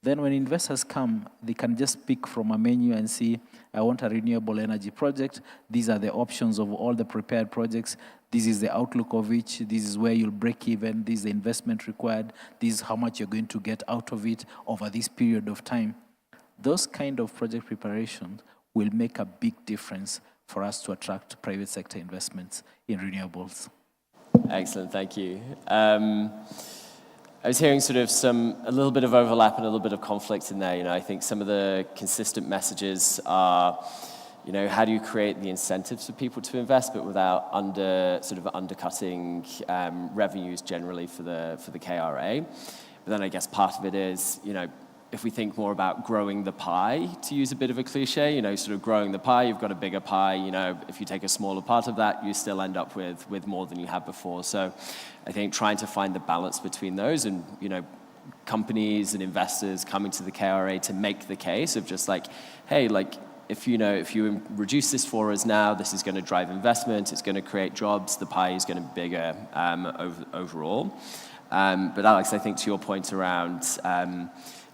Then when investors come, they can just pick from a menu and see, I want a renewable energy project. These are the options of all the prepared projects. This is the outlook of each. This is where you'll break even. This is the investment required. This is how much you're going to get out of it over this period of time. Those kind of project preparations will make a big difference for us to attract private sector investments in renewables. Excellent, thank you. I was hearing sort of a little bit of overlap and a little bit of conflict in there. I think some of the consistent messages are, how do you create the incentives for people to invest, but without undercutting revenues generally for the KRA. But then I guess part of it is, if we think more about growing the pie, to use a bit of a cliche, sort of growing the pie, you've got a bigger pie, if you take a smaller part of that, you still end up with more than you had before. So I think trying to find the balance between those and, companies and investors coming to the KRA to make the case of just like, hey, like, if you reduce this for us now, this is going to drive investment, it's going to create jobs, the pie is going to be bigger overall. But Alex, I think to your point around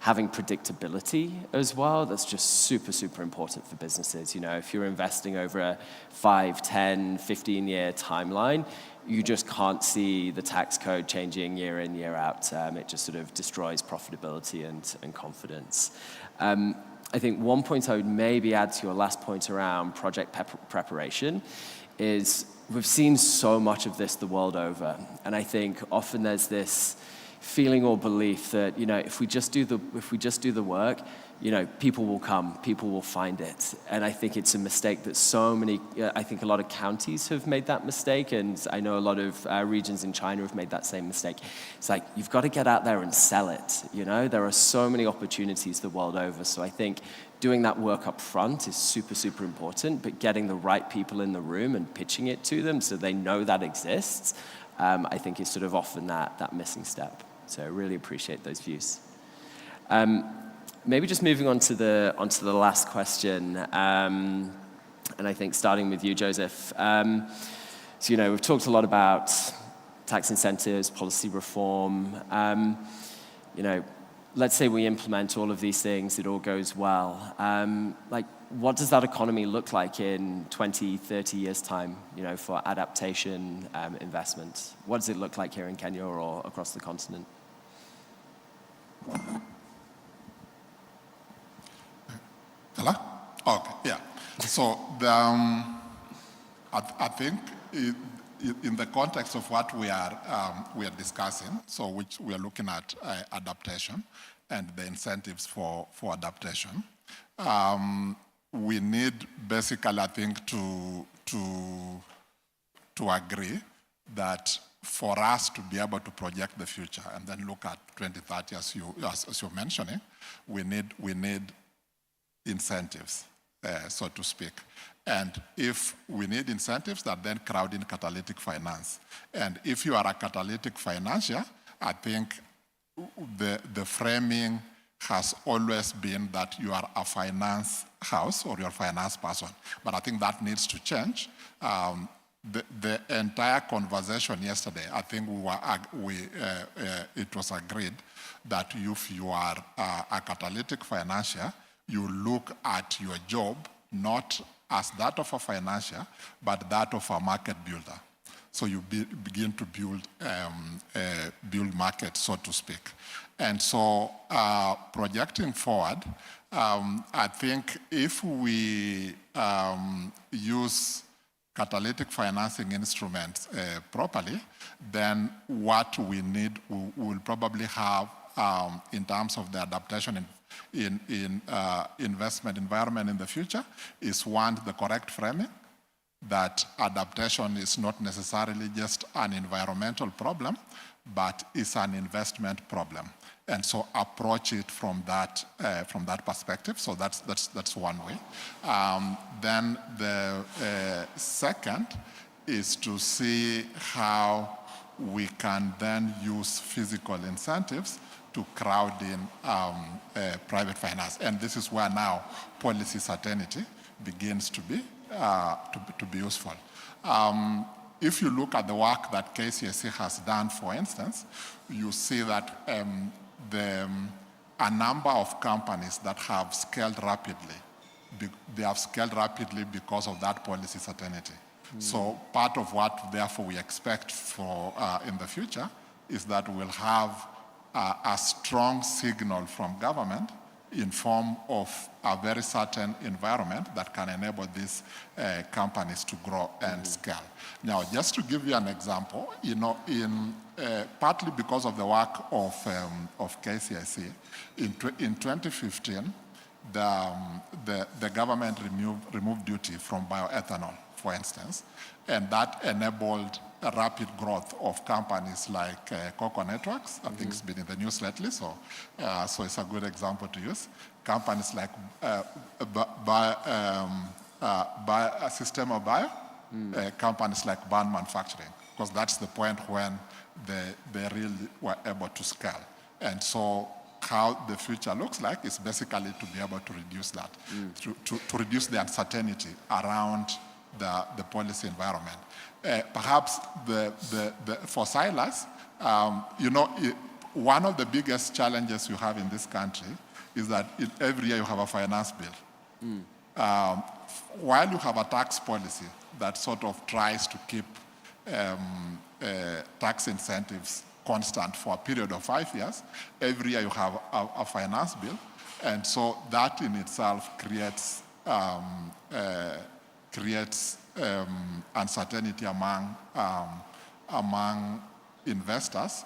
having predictability as well, that's just super, super important for businesses. If you're investing over a 5, 10, 15-year timeline, you just can't see the tax code changing year in, year out. It just sort of destroys profitability and confidence. I think one point I would maybe add to your last point around project preparation is we've seen so much of this the world over. And I think often there's this feeling or belief that, if we just do the work, people will come, people will find it. And I think it's a mistake that I think a lot of counties have made that mistake, and I know a lot of regions in China have made that same mistake. It's like, you've got to get out there and sell it, There are so many opportunities the world over. So I think doing that work up front is super, super important, but getting the right people in the room and pitching it to them so they know that exists, I think is sort of often that missing step. So I really appreciate those views. Maybe just moving on to the last question, and I think starting with you, Joseph. So we've talked a lot about tax incentives, policy reform. Let's say we implement all of these things, it all goes well. What does that economy look like in 20, 30 years' time, for adaptation investment? What does it look like here in Kenya or across the continent? Hello? Okay, yeah. So I think in the context of what we are discussing, so which we are looking at adaptation and the incentives for adaptation, we need basically, I think, to to agree that for us to be able to project the future and then look at 2030 as you're mentioning, we need incentives, so to speak. And if we need incentives, that then crowd in catalytic finance. And if you are a catalytic financier, I think the framing has always been that you are a finance house or you're a finance person. But I think that needs to change. The entire conversation yesterday, I think it was agreed that if you are a catalytic financier, you look at your job not as that of a financier, but that of a market builder. So you begin to build market, so to speak. And so projecting forward, I think if we use catalytic financing instruments properly, then what we need, we will probably have in terms of the adaptation in investment environment in the future is one, the correct framing, that adaptation is not necessarily just an environmental problem, but it's an investment problem. And so approach it from that perspective. So that's one way. Then the second is to see how we can then use physical incentives to crowd in private finance. And this is where now policy certainty begins to be useful. If you look at the work that KCSE has done, for instance, you see that a number of companies that have scaled rapidly, they have scaled rapidly because of that policy certainty. So part of what, therefore, we expect for in the future is that we'll have a strong signal from government in form of a very certain environment that can enable these companies to grow and scale. Now, just to give you an example, partly because of the work of KCSE, in 2015, the government removed duty from bioethanol, for instance, and that enabled a rapid growth of companies like Cocoa Networks. I think it's been in the news lately, so it's a good example to use. Companies like System of Bio, companies like Ban Manufacturing, because that's the point when they really were able to scale. And so how the future looks like is basically to be able to reduce that, to reduce the uncertainty around the policy environment. Perhaps for Silas, one of the biggest challenges you have in this country is that every year you have a finance bill. While you have a tax policy that sort of tries to keep tax incentives constant for a period of 5 years, every year you have a finance bill. And so that in itself creates uncertainty among investors,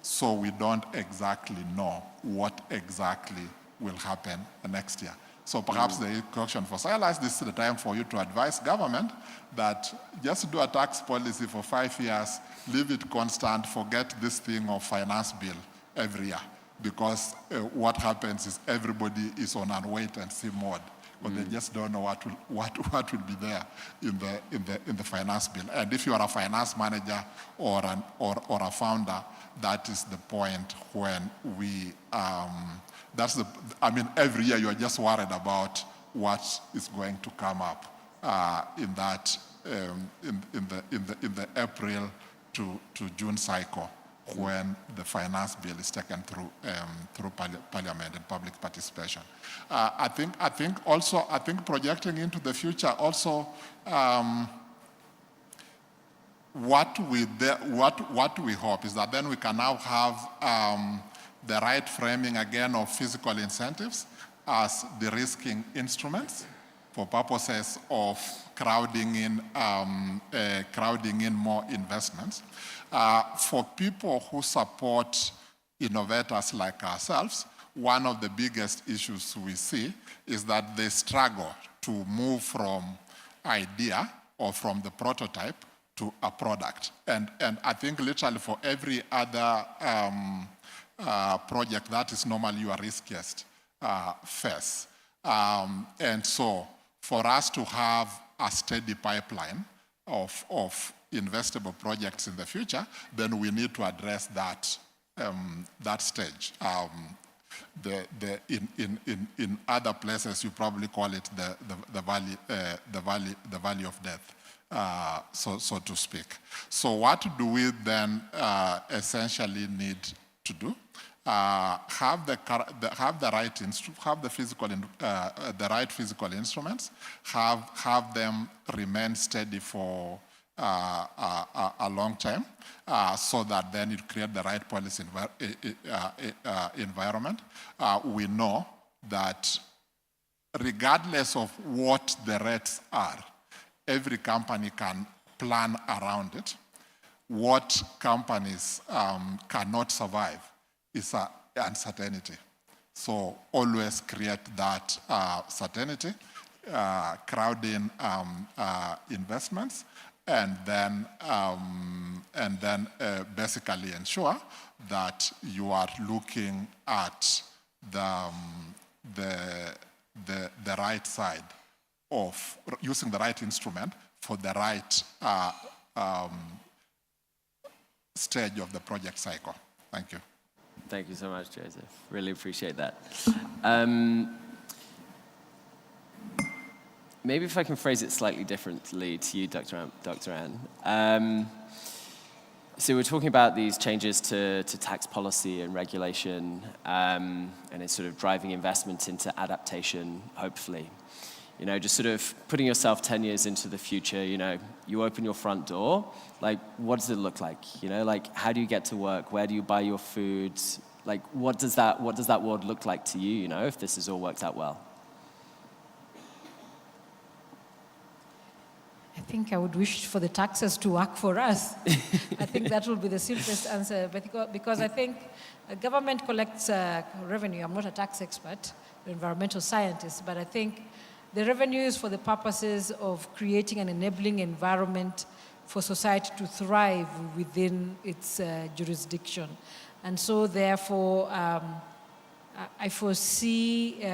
so we don't exactly know what exactly will happen next year. So perhaps the question for Silas, this is the time for you to advise government that just do a tax policy for 5 years, leave it constant, forget this thing of finance bill every year, because what happens is everybody is on a wait and see mode. But they just don't know what will be there in the finance bill. And if you are a finance manager or a founder, that is the point when every year you are just worried about what is going to come up in the April to June cycle, when the finance bill is taken through parliament and public participation. I think projecting into the future also, what we hope is that then we can now have the right framing again of physical incentives as de-risking instruments for purposes of crowding in more investments. For people who support innovators like ourselves, one of the biggest issues we see is that they struggle to move from idea or from the prototype to a product. And I think literally for every other project, that is normally your riskiest phase. And so for us to have a steady pipeline of investable projects in the future, then we need to address that that stage. In other places, you probably call it the valley of death, so to speak. So what do we then essentially need to do? Have the right physical instruments, have them remain steady for a long time, so that then it create the right policy environment. We know that regardless of what the rates are, every company can plan around it. What companies cannot survive is uncertainty. So always create that certainty, crowd in investments, and then basically ensure that you are looking at the right side of using the right instrument for the right stage of the project cycle. Thank you. Thank you so much, Joseph. Really appreciate that. Maybe if I can phrase it slightly differently to you, Dr. Anne. So we're talking about these changes to tax policy and regulation, and it's sort of driving investment into adaptation, hopefully. You know, just sort of putting yourself 10 years into the future, you know, you open your front door, like, what does it look like? You know, like, how do you get to work? Where do you buy your food? Like, what does that world look like to you, you know, if this has all worked out well? I think I would wish for the taxes to work for us. I think that will be the simplest answer, because I think government collects revenue. I'm not a tax expert, an environmental scientist, but I think the revenue is for the purposes of creating an enabling environment for society to thrive within its jurisdiction. And so therefore, I foresee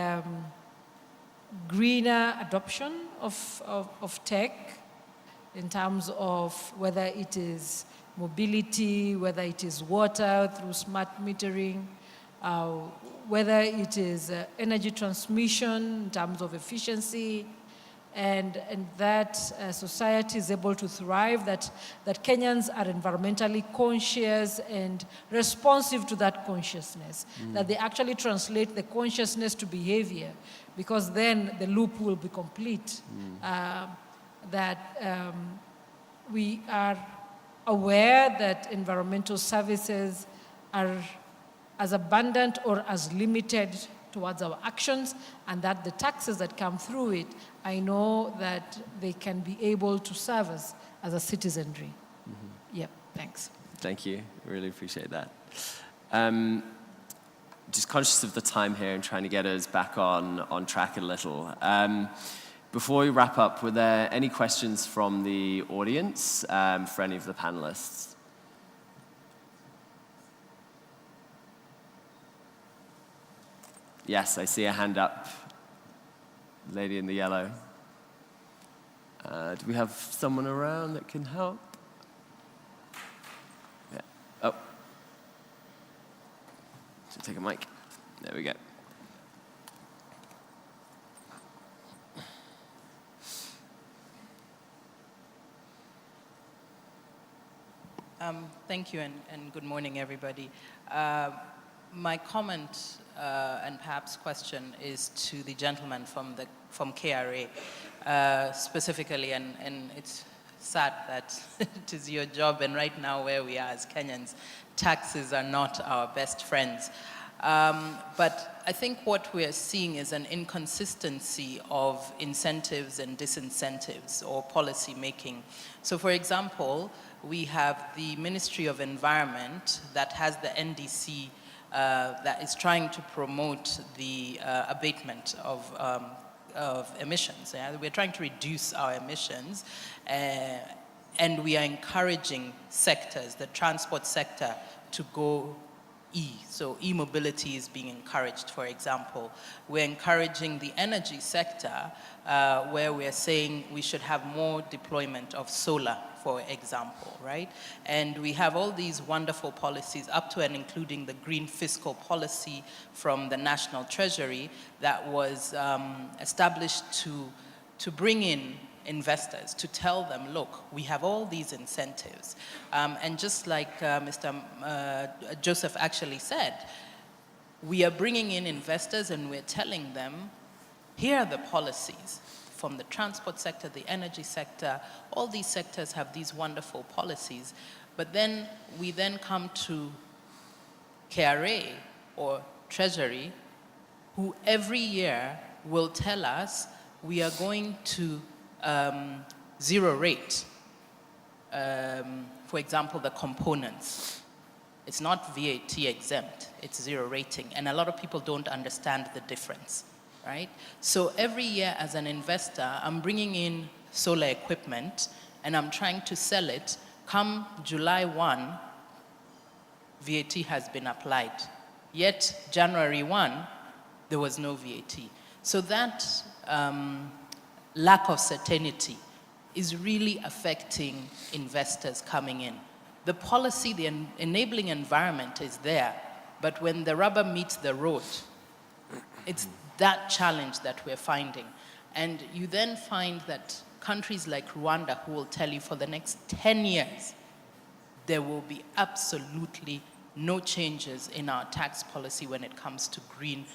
greener adoption of tech, in terms of whether it is mobility, whether it is water through smart metering, whether it is energy transmission in terms of efficiency, and that society is able to thrive, that Kenyans are environmentally conscious and responsive to that consciousness, that they actually translate the consciousness to behavior, because then the loop will be complete. That we are aware that environmental services are as abundant or as limited towards our actions, and that the taxes that come through it, I know that they can be able to serve us as a citizenry. Yep, thanks. Thank you, really appreciate that. Just conscious of the time here and trying to get us back on track a little. Before we wrap up, were there any questions from the audience for any of the panelists? Yes, I see a hand up. Lady in the yellow. Do we have someone around that can help? Yeah. Oh. So take a mic. There we go. Thank you, and good morning, everybody. My comment and perhaps question is to the gentleman from KRA specifically, and it's sad that it is your job, and right now where we are as Kenyans, taxes are not our best friends. But I think what we are seeing is an inconsistency of incentives and disincentives or policy making. So for example, we have the Ministry of Environment that has the NDC that is trying to promote the abatement of emissions. Yeah? We're trying to reduce our emissions, and we are encouraging sectors, the transport sector, to go So e-mobility is being encouraged, for example. We're encouraging the energy sector, where we're saying we should have more deployment of solar, for example, right? And we have all these wonderful policies, up to and including the green fiscal policy from the National Treasury that was established to bring in investors, to tell them, look, we have all these incentives. And just like Mr. Joseph actually said, we are bringing in investors and we're telling them, here are the policies from the transport sector, the energy sector. All these sectors have these wonderful policies. But then we then come to KRA or Treasury, who every year will tell us we are going to zero rate, for example, the components. It's not VAT exempt, it's zero rating. And a lot of people don't understand the difference, right? So every year as an investor, I'm bringing in solar equipment and I'm trying to sell it. Come July 1, VAT has been applied. Yet January 1, there was no VAT. So that lack of certainty is really affecting investors coming in. The policy, the enabling environment is there, but when the rubber meets the road, it's that challenge that we're finding. And you then find that countries like Rwanda, who will tell you for the next 10 years, there will be absolutely no changes in our tax policy when it comes to green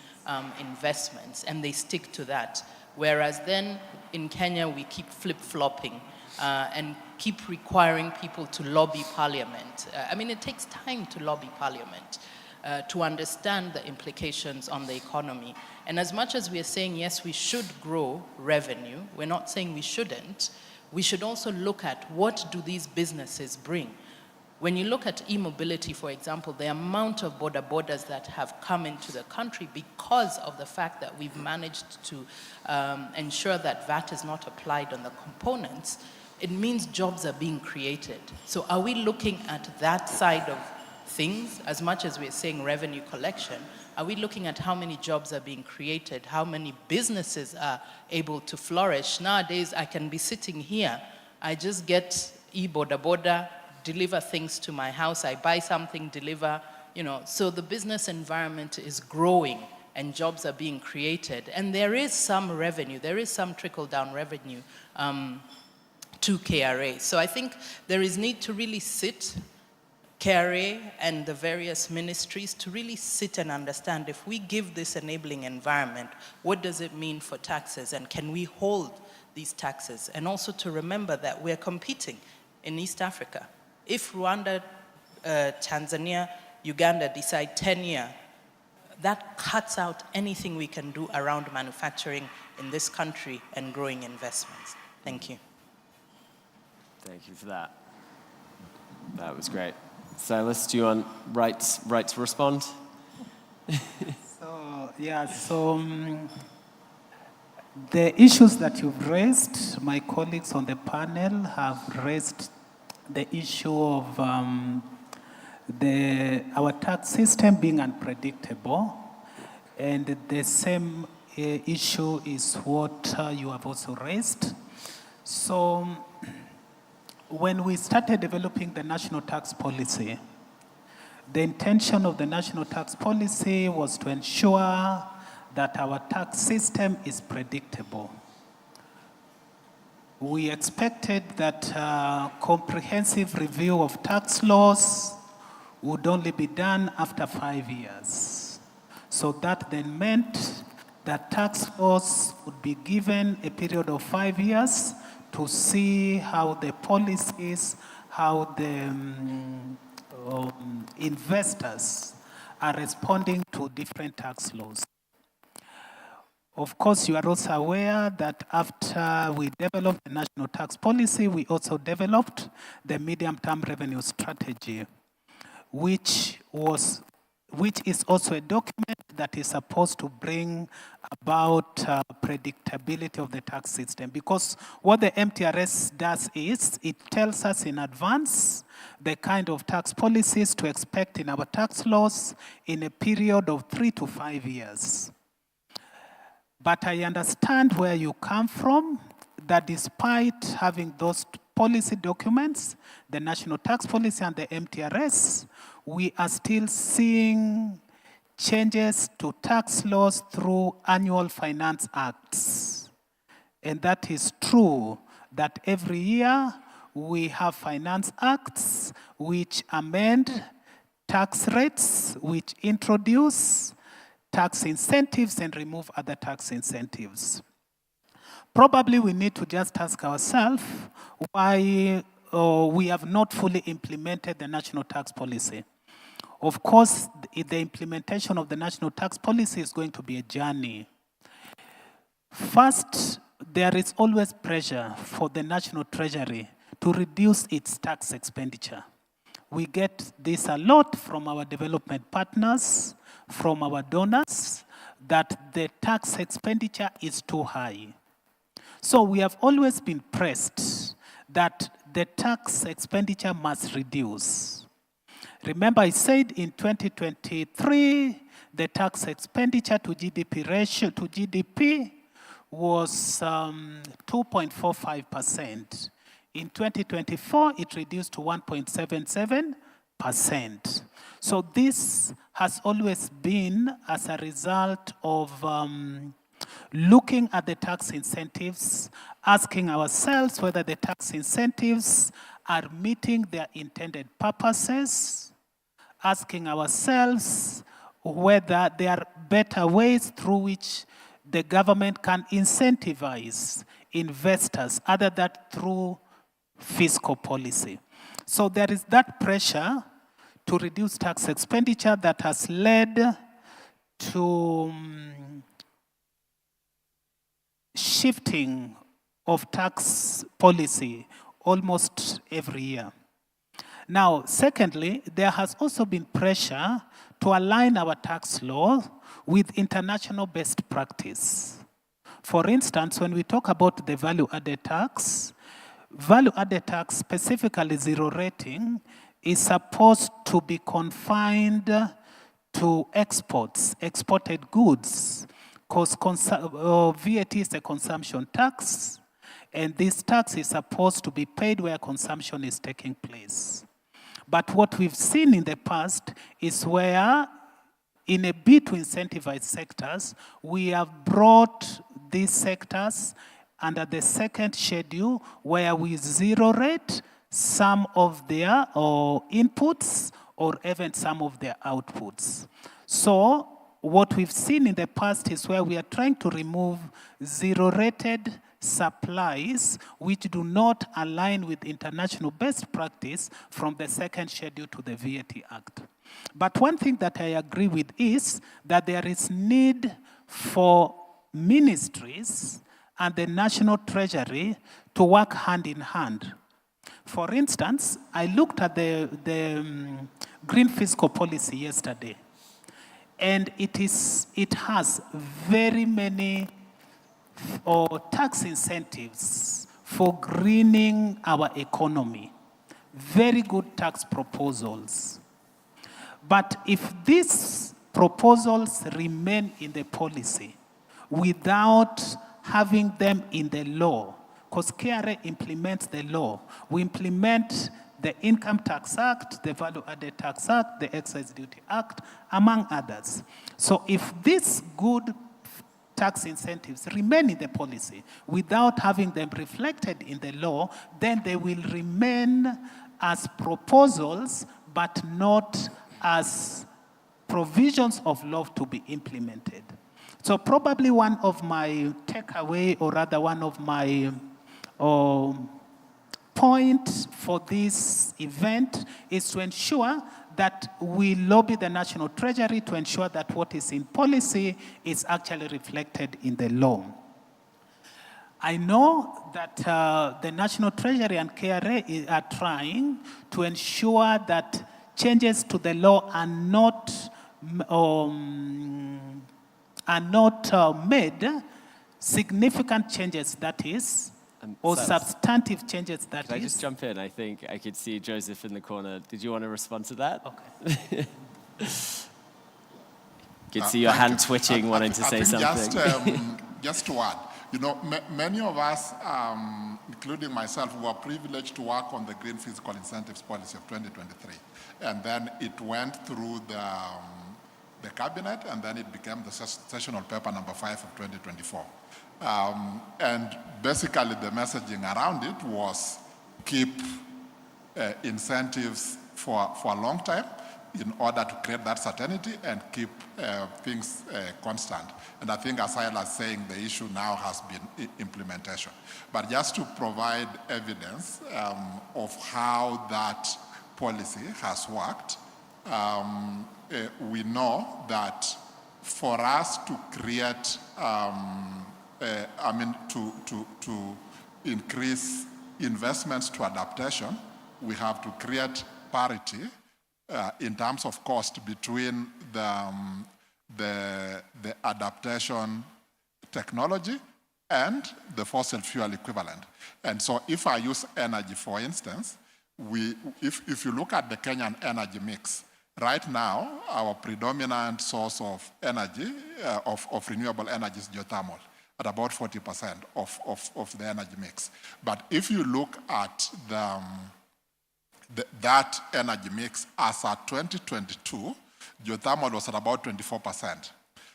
investments, and they stick to that. Whereas then in Kenya, we keep flip-flopping and keep requiring people to lobby parliament. I mean, it takes time to lobby parliament to understand the implications on the economy. And as much as we are saying, yes, we should grow revenue, we're not saying we shouldn't. We should also look at what do these businesses bring. When you look at e-mobility, for example, the amount of borders that have come into the country because of the fact that we've managed to ensure that VAT is not applied on the components, it means jobs are being created. So are we looking at that side of things, as much as we're saying revenue collection? Are we looking at how many jobs are being created, how many businesses are able to flourish? Nowadays, I can be sitting here, I just get e-border, deliver things to my house, I buy something, deliver, so the business environment is growing and jobs are being created. And there is some revenue, there is some trickle-down revenue to KRA. So I think there is need to really sit, KRA and the various ministries, to really sit and understand, if we give this enabling environment, what does it mean for taxes, and can we hold these taxes? And also to remember that we're competing in East Africa. If Rwanda, Tanzania, Uganda decide 10-year, that cuts out anything we can do around manufacturing in this country and growing investments. Thank you. Thank you for that. That was great. Silas, do you want right to respond? The issues that you've raised, my colleagues on the panel have raised the issue of our tax system being unpredictable, and the same issue is what you have also raised. So when we started developing the national tax policy, the intention of the national tax policy was to ensure that our tax system is predictable. We expected that comprehensive review of tax laws would only be done after 5 years. So that then meant that tax laws would be given a period of 5 years to see how the policies, how the investors are responding to different tax laws. Of course, you are also aware that after we developed the national tax policy, we also developed the medium-term revenue strategy, which was which is also a document that is supposed to bring about predictability of the tax system. Because what the MTRS does is it tells us in advance the kind of tax policies to expect in our tax laws in a period of 3 to 5 years. But I understand where you come from, that despite having those policy documents, the National Tax Policy and the MTRS, we are still seeing changes to tax laws through annual finance acts. And that is true, that every year we have finance acts which amend tax rates, which introduce tax incentives and remove other tax incentives. Probably we need to just ask ourselves why we have not fully implemented the national tax policy. Of course, the implementation of the national tax policy is going to be a journey. First, there is always pressure for the National Treasury to reduce its tax expenditure. We get this a lot from our development partners, from our donors, that the tax expenditure is too high. So we have always been pressed that the tax expenditure must reduce. Remember, I said in 2023, the tax expenditure to GDP ratio to GDP was 2.45%. In 2024, it reduced to 1.77%. So this has always been as a result of looking at the tax incentives, asking ourselves whether the tax incentives are meeting their intended purposes, asking ourselves whether there are better ways through which the government can incentivize investors other than through fiscal policy. So there is that pressure to reduce tax expenditure that has led to shifting of tax policy almost every year. Now, secondly, there has also been pressure to align our tax law with international best practice. For instance, when we talk about the value-added tax, specifically zero rating, is supposed to be confined to exports, exported goods, because VAT is a consumption tax, and this tax is supposed to be paid where consumption is taking place. But what we've seen in the past is where, in a bid to incentivize sectors, we have brought these sectors under the second schedule where we zero rate some of their inputs or even some of their outputs. So what we've seen in the past is where we are trying to remove zero-rated supplies which do not align with international best practice from the second schedule to the VAT Act. But one thing that I agree with is that there is need for ministries and the National Treasury to work hand in hand. For instance, I looked at the green fiscal policy yesterday, and it has very many tax incentives for greening our economy. Very good tax proposals. But if these proposals remain in the policy without having them in the law, because KRA implements the law, we implement the Income Tax Act, the Value Added Tax Act, the Excise Duty Act, among others. So if these good tax incentives remain in the policy without having them reflected in the law, then they will remain as proposals, but not as provisions of law to be implemented. So probably one of my takeaway, or rather one of my point for this event is to ensure that we lobby the National Treasury to ensure that what is in policy is actually reflected in the law. I know that the National Treasury and KRA are trying to ensure that changes to the law are not made significant changes, that is, or so- substantive changes, that Can I is. just jump in? I think I could see Joseph in the corner. Did you want to respond to that? Okay. Could see your Thank hand you. twitching, wanting to say something. Just to add, many of us, including myself, were privileged to work on the Green Physical Incentives Policy of 2023. And then it went through the cabinet, and then it became the sessional paper number 5 of 2024. And basically the messaging around it was keep incentives for a long time in order to create that certainty and keep things constant. And I think, as I was saying, the issue now has been implementation. But just to provide evidence of how that policy has worked, we know that for us to create, to increase investments to adaptation, we have to create parity in terms of cost between the adaptation technology and the fossil fuel equivalent. And so if I use energy, for instance, if you look at the Kenyan energy mix, right now, our predominant source of energy, of renewable energy is geothermal, at about 40% of the energy mix. But if you look at that energy mix as at 2022, geothermal was at about 24%.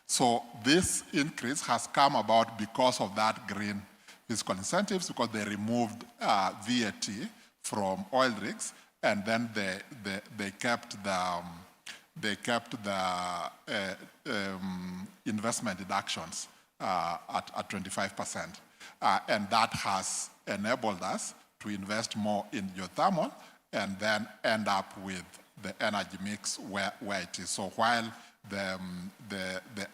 So this increase has come about because of that green fiscal incentives, because they removed VAT from oil rigs, and then they kept the investment deductions at 25%. And that has enabled us to invest more in geothermal and then end up with the energy mix where it is. So while the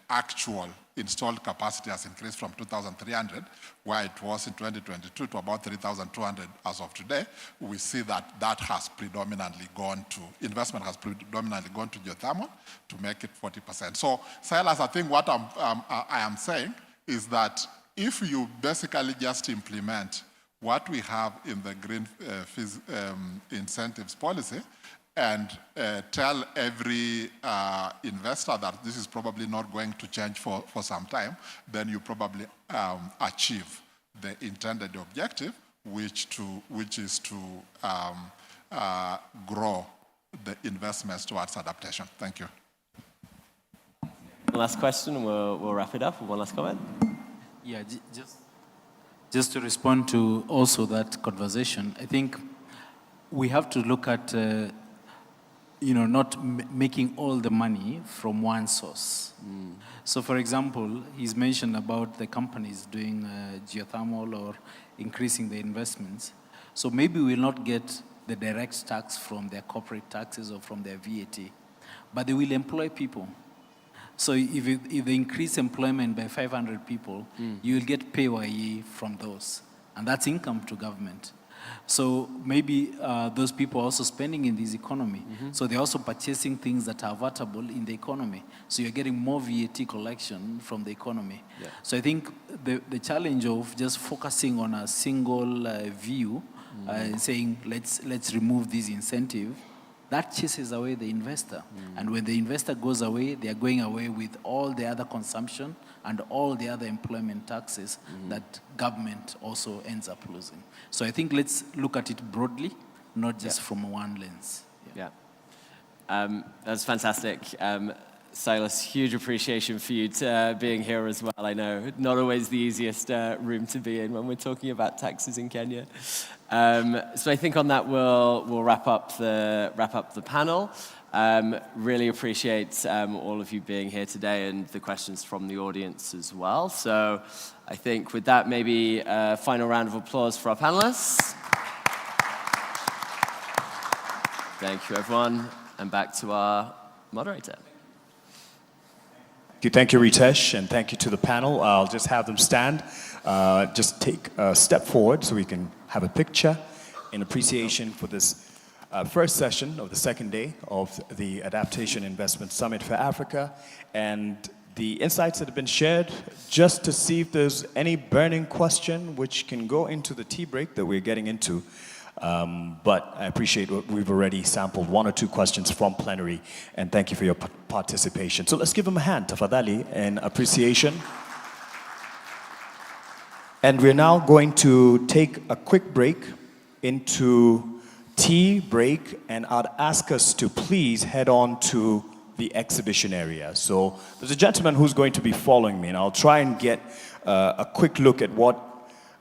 actual installed capacity has increased from 2,300, where it was in 2022, to about 3,200 as of today, we see that has predominantly gone to, investment has predominantly gone to geothermal to make it 40%. So, Silas, I think what I am saying is that if you basically just implement what we have in the green incentives policy and tell every investor that this is probably not going to change for some time, then you probably achieve the intended objective, which is to grow the investments towards adaptation. Thank you. One last question, we'll wrap it up. One last comment. Yeah, just to respond to also that conversation, I think we have to look at, not making all the money from one source. So for example, he's mentioned about the companies doing geothermal or increasing the investments. So maybe we'll not get the direct tax from their corporate taxes or from their VAT, but they will employ people. So if they increase employment by 500 people, you will get PAYE from those. And that's income to government. So maybe those people are also spending in this economy. So they're also purchasing things that are available in the economy. So you're getting more VAT collection from the economy. Yeah. So I think the challenge of just focusing on a single view, saying let's remove this incentive, that chases away the investor. And when the investor goes away, they are going away with all the other consumption and all the other employment taxes that government also ends up losing. So I think let's look at it broadly, not just from one lens. Yeah. That's fantastic. Silas, huge appreciation for you being here as well. I know not always the easiest room to be in when we're talking about taxes in Kenya. So I think on that we'll wrap up the panel. Really appreciate all of you being here today and the questions from the audience as well. So I think with that, maybe a final round of applause for our panelists. Thank you, everyone. And back to our moderator. Thank you, Ritesh, and thank you to the panel. I'll just have them stand. Just take a step forward so we can have a picture in appreciation for this first session of the second day of the Adaptation Investment Summit for Africa, and the insights that have been shared, just to see if there's any burning question which can go into the tea break that we're getting into. But I appreciate what we've already sampled, 1 or 2 questions from plenary, and thank you for your participation. So let's give them a hand, tafadhali, in appreciation. And we're now going to take a quick break into tea break, and I'd ask us to please head on to the exhibition area. So there's a gentleman who's going to be following me, and I'll try and get a quick look at what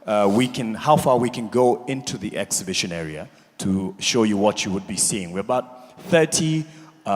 how far we can go into the exhibition area to show you what you would be seeing. We're about 30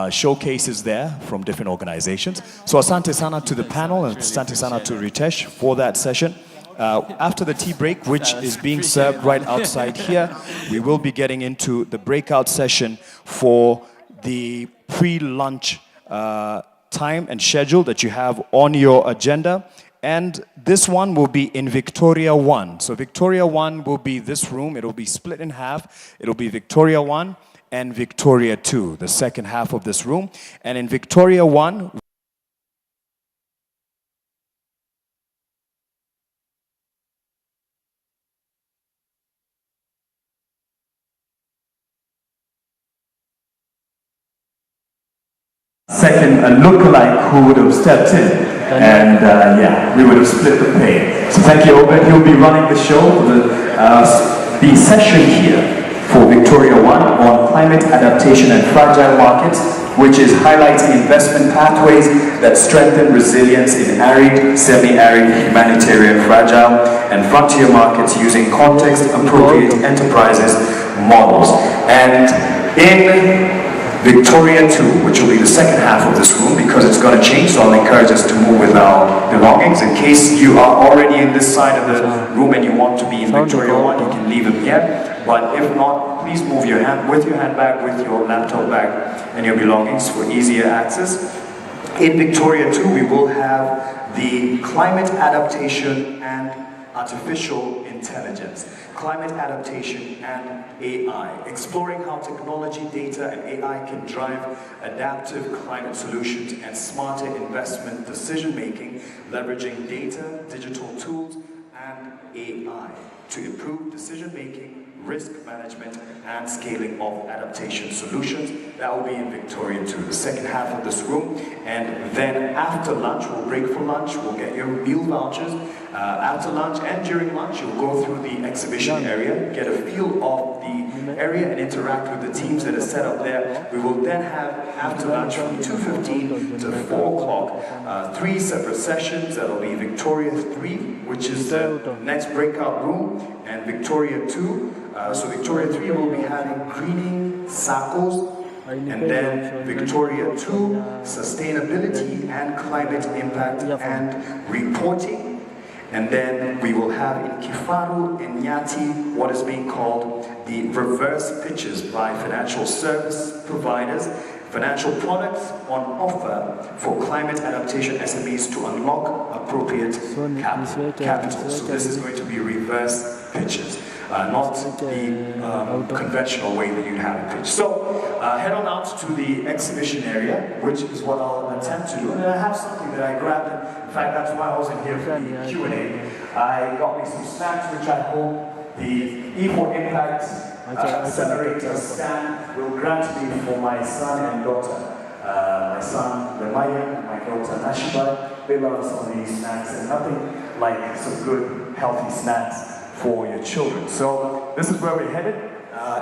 showcases there from different organizations. So asante sana to the panel, and asante sana to Ritesh for that session. After the tea break, which is being served right outside here, we will be getting into the breakout session for the pre-lunch time and schedule that you have on your agenda. And this one will be in Victoria 1. So Victoria 1 will be this room. It'll be split in half. It'll be Victoria 1 and Victoria 2, the second half of this room. And in Victoria 1, second, a lookalike who would have stepped in, and yeah, we would have split the pay. So thank you, Obed. He'll be running the show for the session here for Victoria 1 on climate adaptation and fragile markets, which is highlighting investment pathways that strengthen resilience in arid, semi-arid, humanitarian, fragile, and frontier markets using context-appropriate enterprises models. And in Victoria 2, which will be the second half of this room, because it's going to change, so I'll encourage us to move with our belongings. In case you are already in this side of the room and you want to be in Victoria 1, you can leave them here. But if not, please move your handbag, with your laptop bag and your belongings for easier access. In Victoria 2, we will have the climate adaptation and artificial intelligence. Climate adaptation and AI, exploring how technology, data, and AI can drive adaptive climate solutions and smarter investment decision-making, leveraging data, digital tools, and AI to improve decision-making, risk management, and scaling of adaptation solutions. That will be in Victoria 2, the second half of this room. And then after lunch, we'll break for lunch, we'll get your meal vouchers. After lunch and during lunch, you'll go through the exhibition area, get a feel of the area and interact with the teams that are set up there. We will then have, after lunch, from 2:15 to 4 o'clock, 3 separate sessions. That'll be Victoria 3, which is the next breakout room, and Victoria 2. So Victoria 3 will be having greening circles, and then Victoria 2, sustainability and climate impact and reporting. And then we will have in Kifaru and Nyati what is being called the reverse pitches by financial service providers, financial products on offer for climate adaptation SMEs to unlock appropriate capital. So this is going to be reverse pitches. Not the conventional way that you'd have a pitch. So head on out to the exhibition area, which is what I'll attempt to do. And I have something that I grabbed. In fact, that's why I was in here for the Q&A. I got me some snacks, which I hope the E4 Impact Accelerator stand will grant me for my son and daughter. My son, Remaya, and my daughter, Nashiba. They love some of these snacks, and nothing like some good, healthy snacks for your children. So this is where we're headed.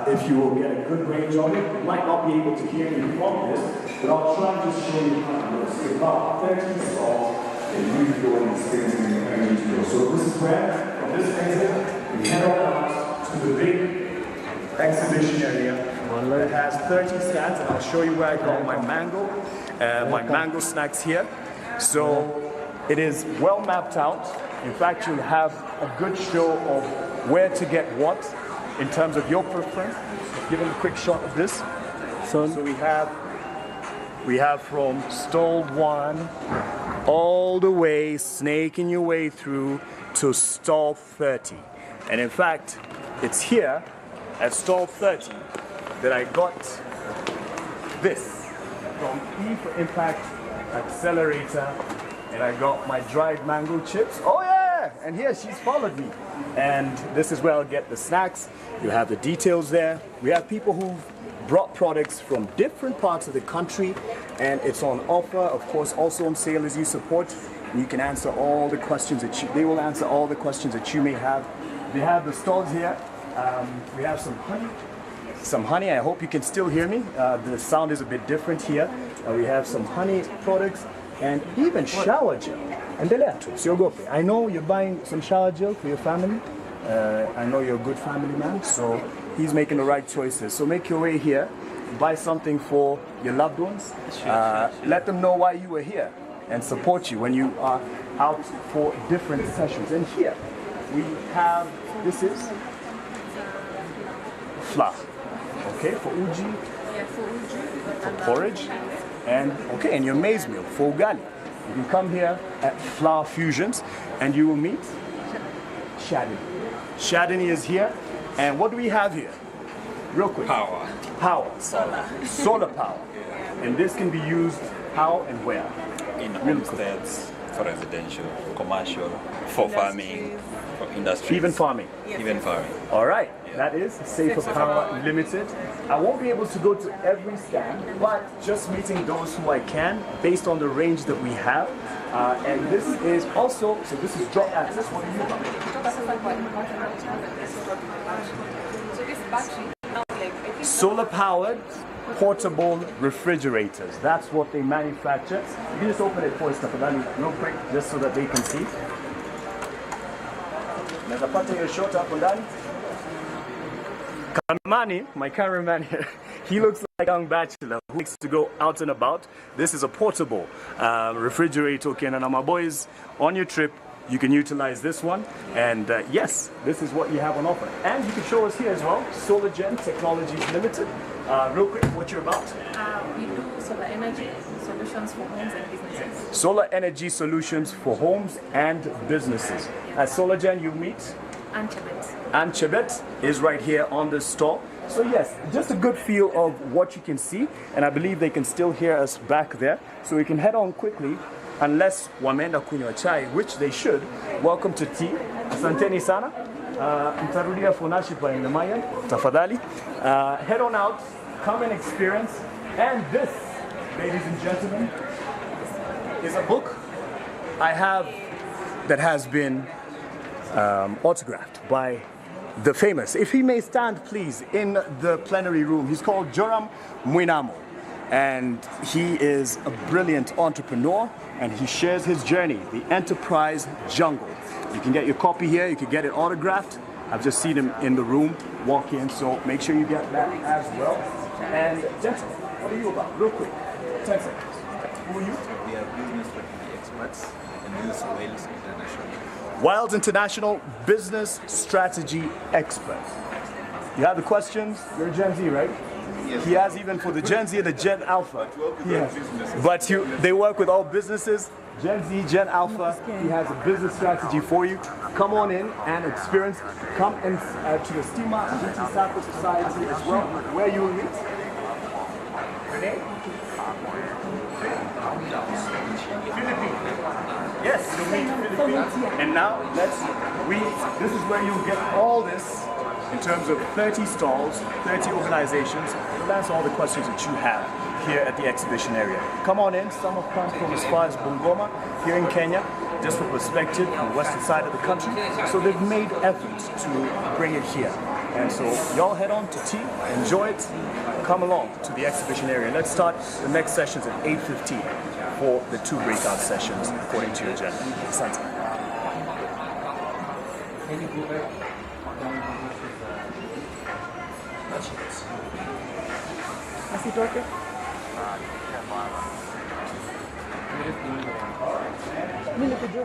If you will get a good range on it, you might not be able to hear me from this, but I'll try and just show you how it looks. It's about 30 stalls that you can go and experience in your energy tour. So this is where, from this exit, we head on out to the big exhibition area that has 30 stands, and I'll show you where I got my mango snacks here. So it is well mapped out. In fact, you'll have a good show of where to get what in terms of your preference. Give them a quick shot of this. So we have from stall 1 all the way, snaking your way through to stall 30. And in fact, it's here at stall 30 that I got this from E for Impact Accelerator, and I got my dried mango chips. Oh yeah, and here she's followed me. And this is where I'll get the snacks. You have the details there. We have people who've brought products from different parts of the country, and it's on offer, of course, also on sale as you support. You can answer all the questions they will answer all the questions that you may have. We have the stalls here. We have some honey. I hope you can still hear me. The sound is a bit different here. We have some honey products and even shower gel. Endelea tu, siogope. I know you're buying some shower gel for your family. I know you're a good family man, so he's making the right choices. So make your way here, buy something for your loved ones. Let them know why you were here and support you when you are out for different sessions. And here we have, this is flour, okay, for uji, for porridge, and okay, and your maize meal for ugali. You can come here at Flour Fusions and you will meet Shadini. Shadini is here, and what do we have here? Real quick. Power. Solar power. And this can be used how and where? In homesteads, for residential, commercial, for farming, for industry. Even farming. Even farming. All right, that is Safer Power Limited. I won't be able to go to every stand, but just meeting those who I can based on the range that we have. And this is also, so this is drop access. What are you doing? Solar powered portable refrigerators. That's what they manufacture. You can just open it for us, real quick, just so that they can see. Naweza pata hiyo shot hapo ndani. Kamani, my cameraman here, he looks like a young bachelor who likes to go out and about. This is a portable refrigerator, okay, and my boys, on your trip, you can utilize this one. And yes, this is what you have on offer. And you can show us here as well, SolarGen Technologies Limited. Real quick, what you're about? We do solar energy solutions for homes and businesses. Solar energy solutions for homes and businesses. At SolarGen, you meet? And Chebet is right here on this store. So yes, just a good feel of what you can see, and I believe they can still hear us back there. So we can head on quickly, unless wameenda kunywa chai, which they should. Welcome to tea. Asanteni sana. Mtarudia funashi pa Mayan, tafadhali. Head on out, come and experience. And this, ladies and gentlemen, is a book I have that has been autographed by the famous, if he may stand please, in the plenary room. He's called Joram Mwinamo, and he is a brilliant entrepreneur, and he shares his journey, the enterprise jungle. You can get your copy here, you can get it autographed. I've just seen him in the room, walk in, so make sure you get that as well. And gentlemen, what are you about? Real quick, 10 seconds. Who are you? We are business strategy experts, and this is Wales International. Wild International Business Strategy Expert. You have the questions? You're a Gen Z, right? Yes. He has even for the Gen Z and the Gen Alpha. But they work with all businesses. Gen Z, Gen Alpha, he has a business strategy for you. Come on in and experience. Come in to the STIMA GT Sacco Society as well, where you will meet. Yes, you'll meet Philippines. And now, this is where you'll get all this in terms of 30 stalls, 30 organizations. We'll answer all the questions that you have here at the exhibition area. Come on in. Some have come from as far as Bungoma, here in Kenya, just for perspective on the western side of the country. So they've made efforts to bring it here. And so y'all head on to tea, enjoy it, come along to the exhibition area. Let's start the next sessions at 8:15 for the 2 breakout sessions according to your agenda. Asante. Asitoke. Mimi nikujua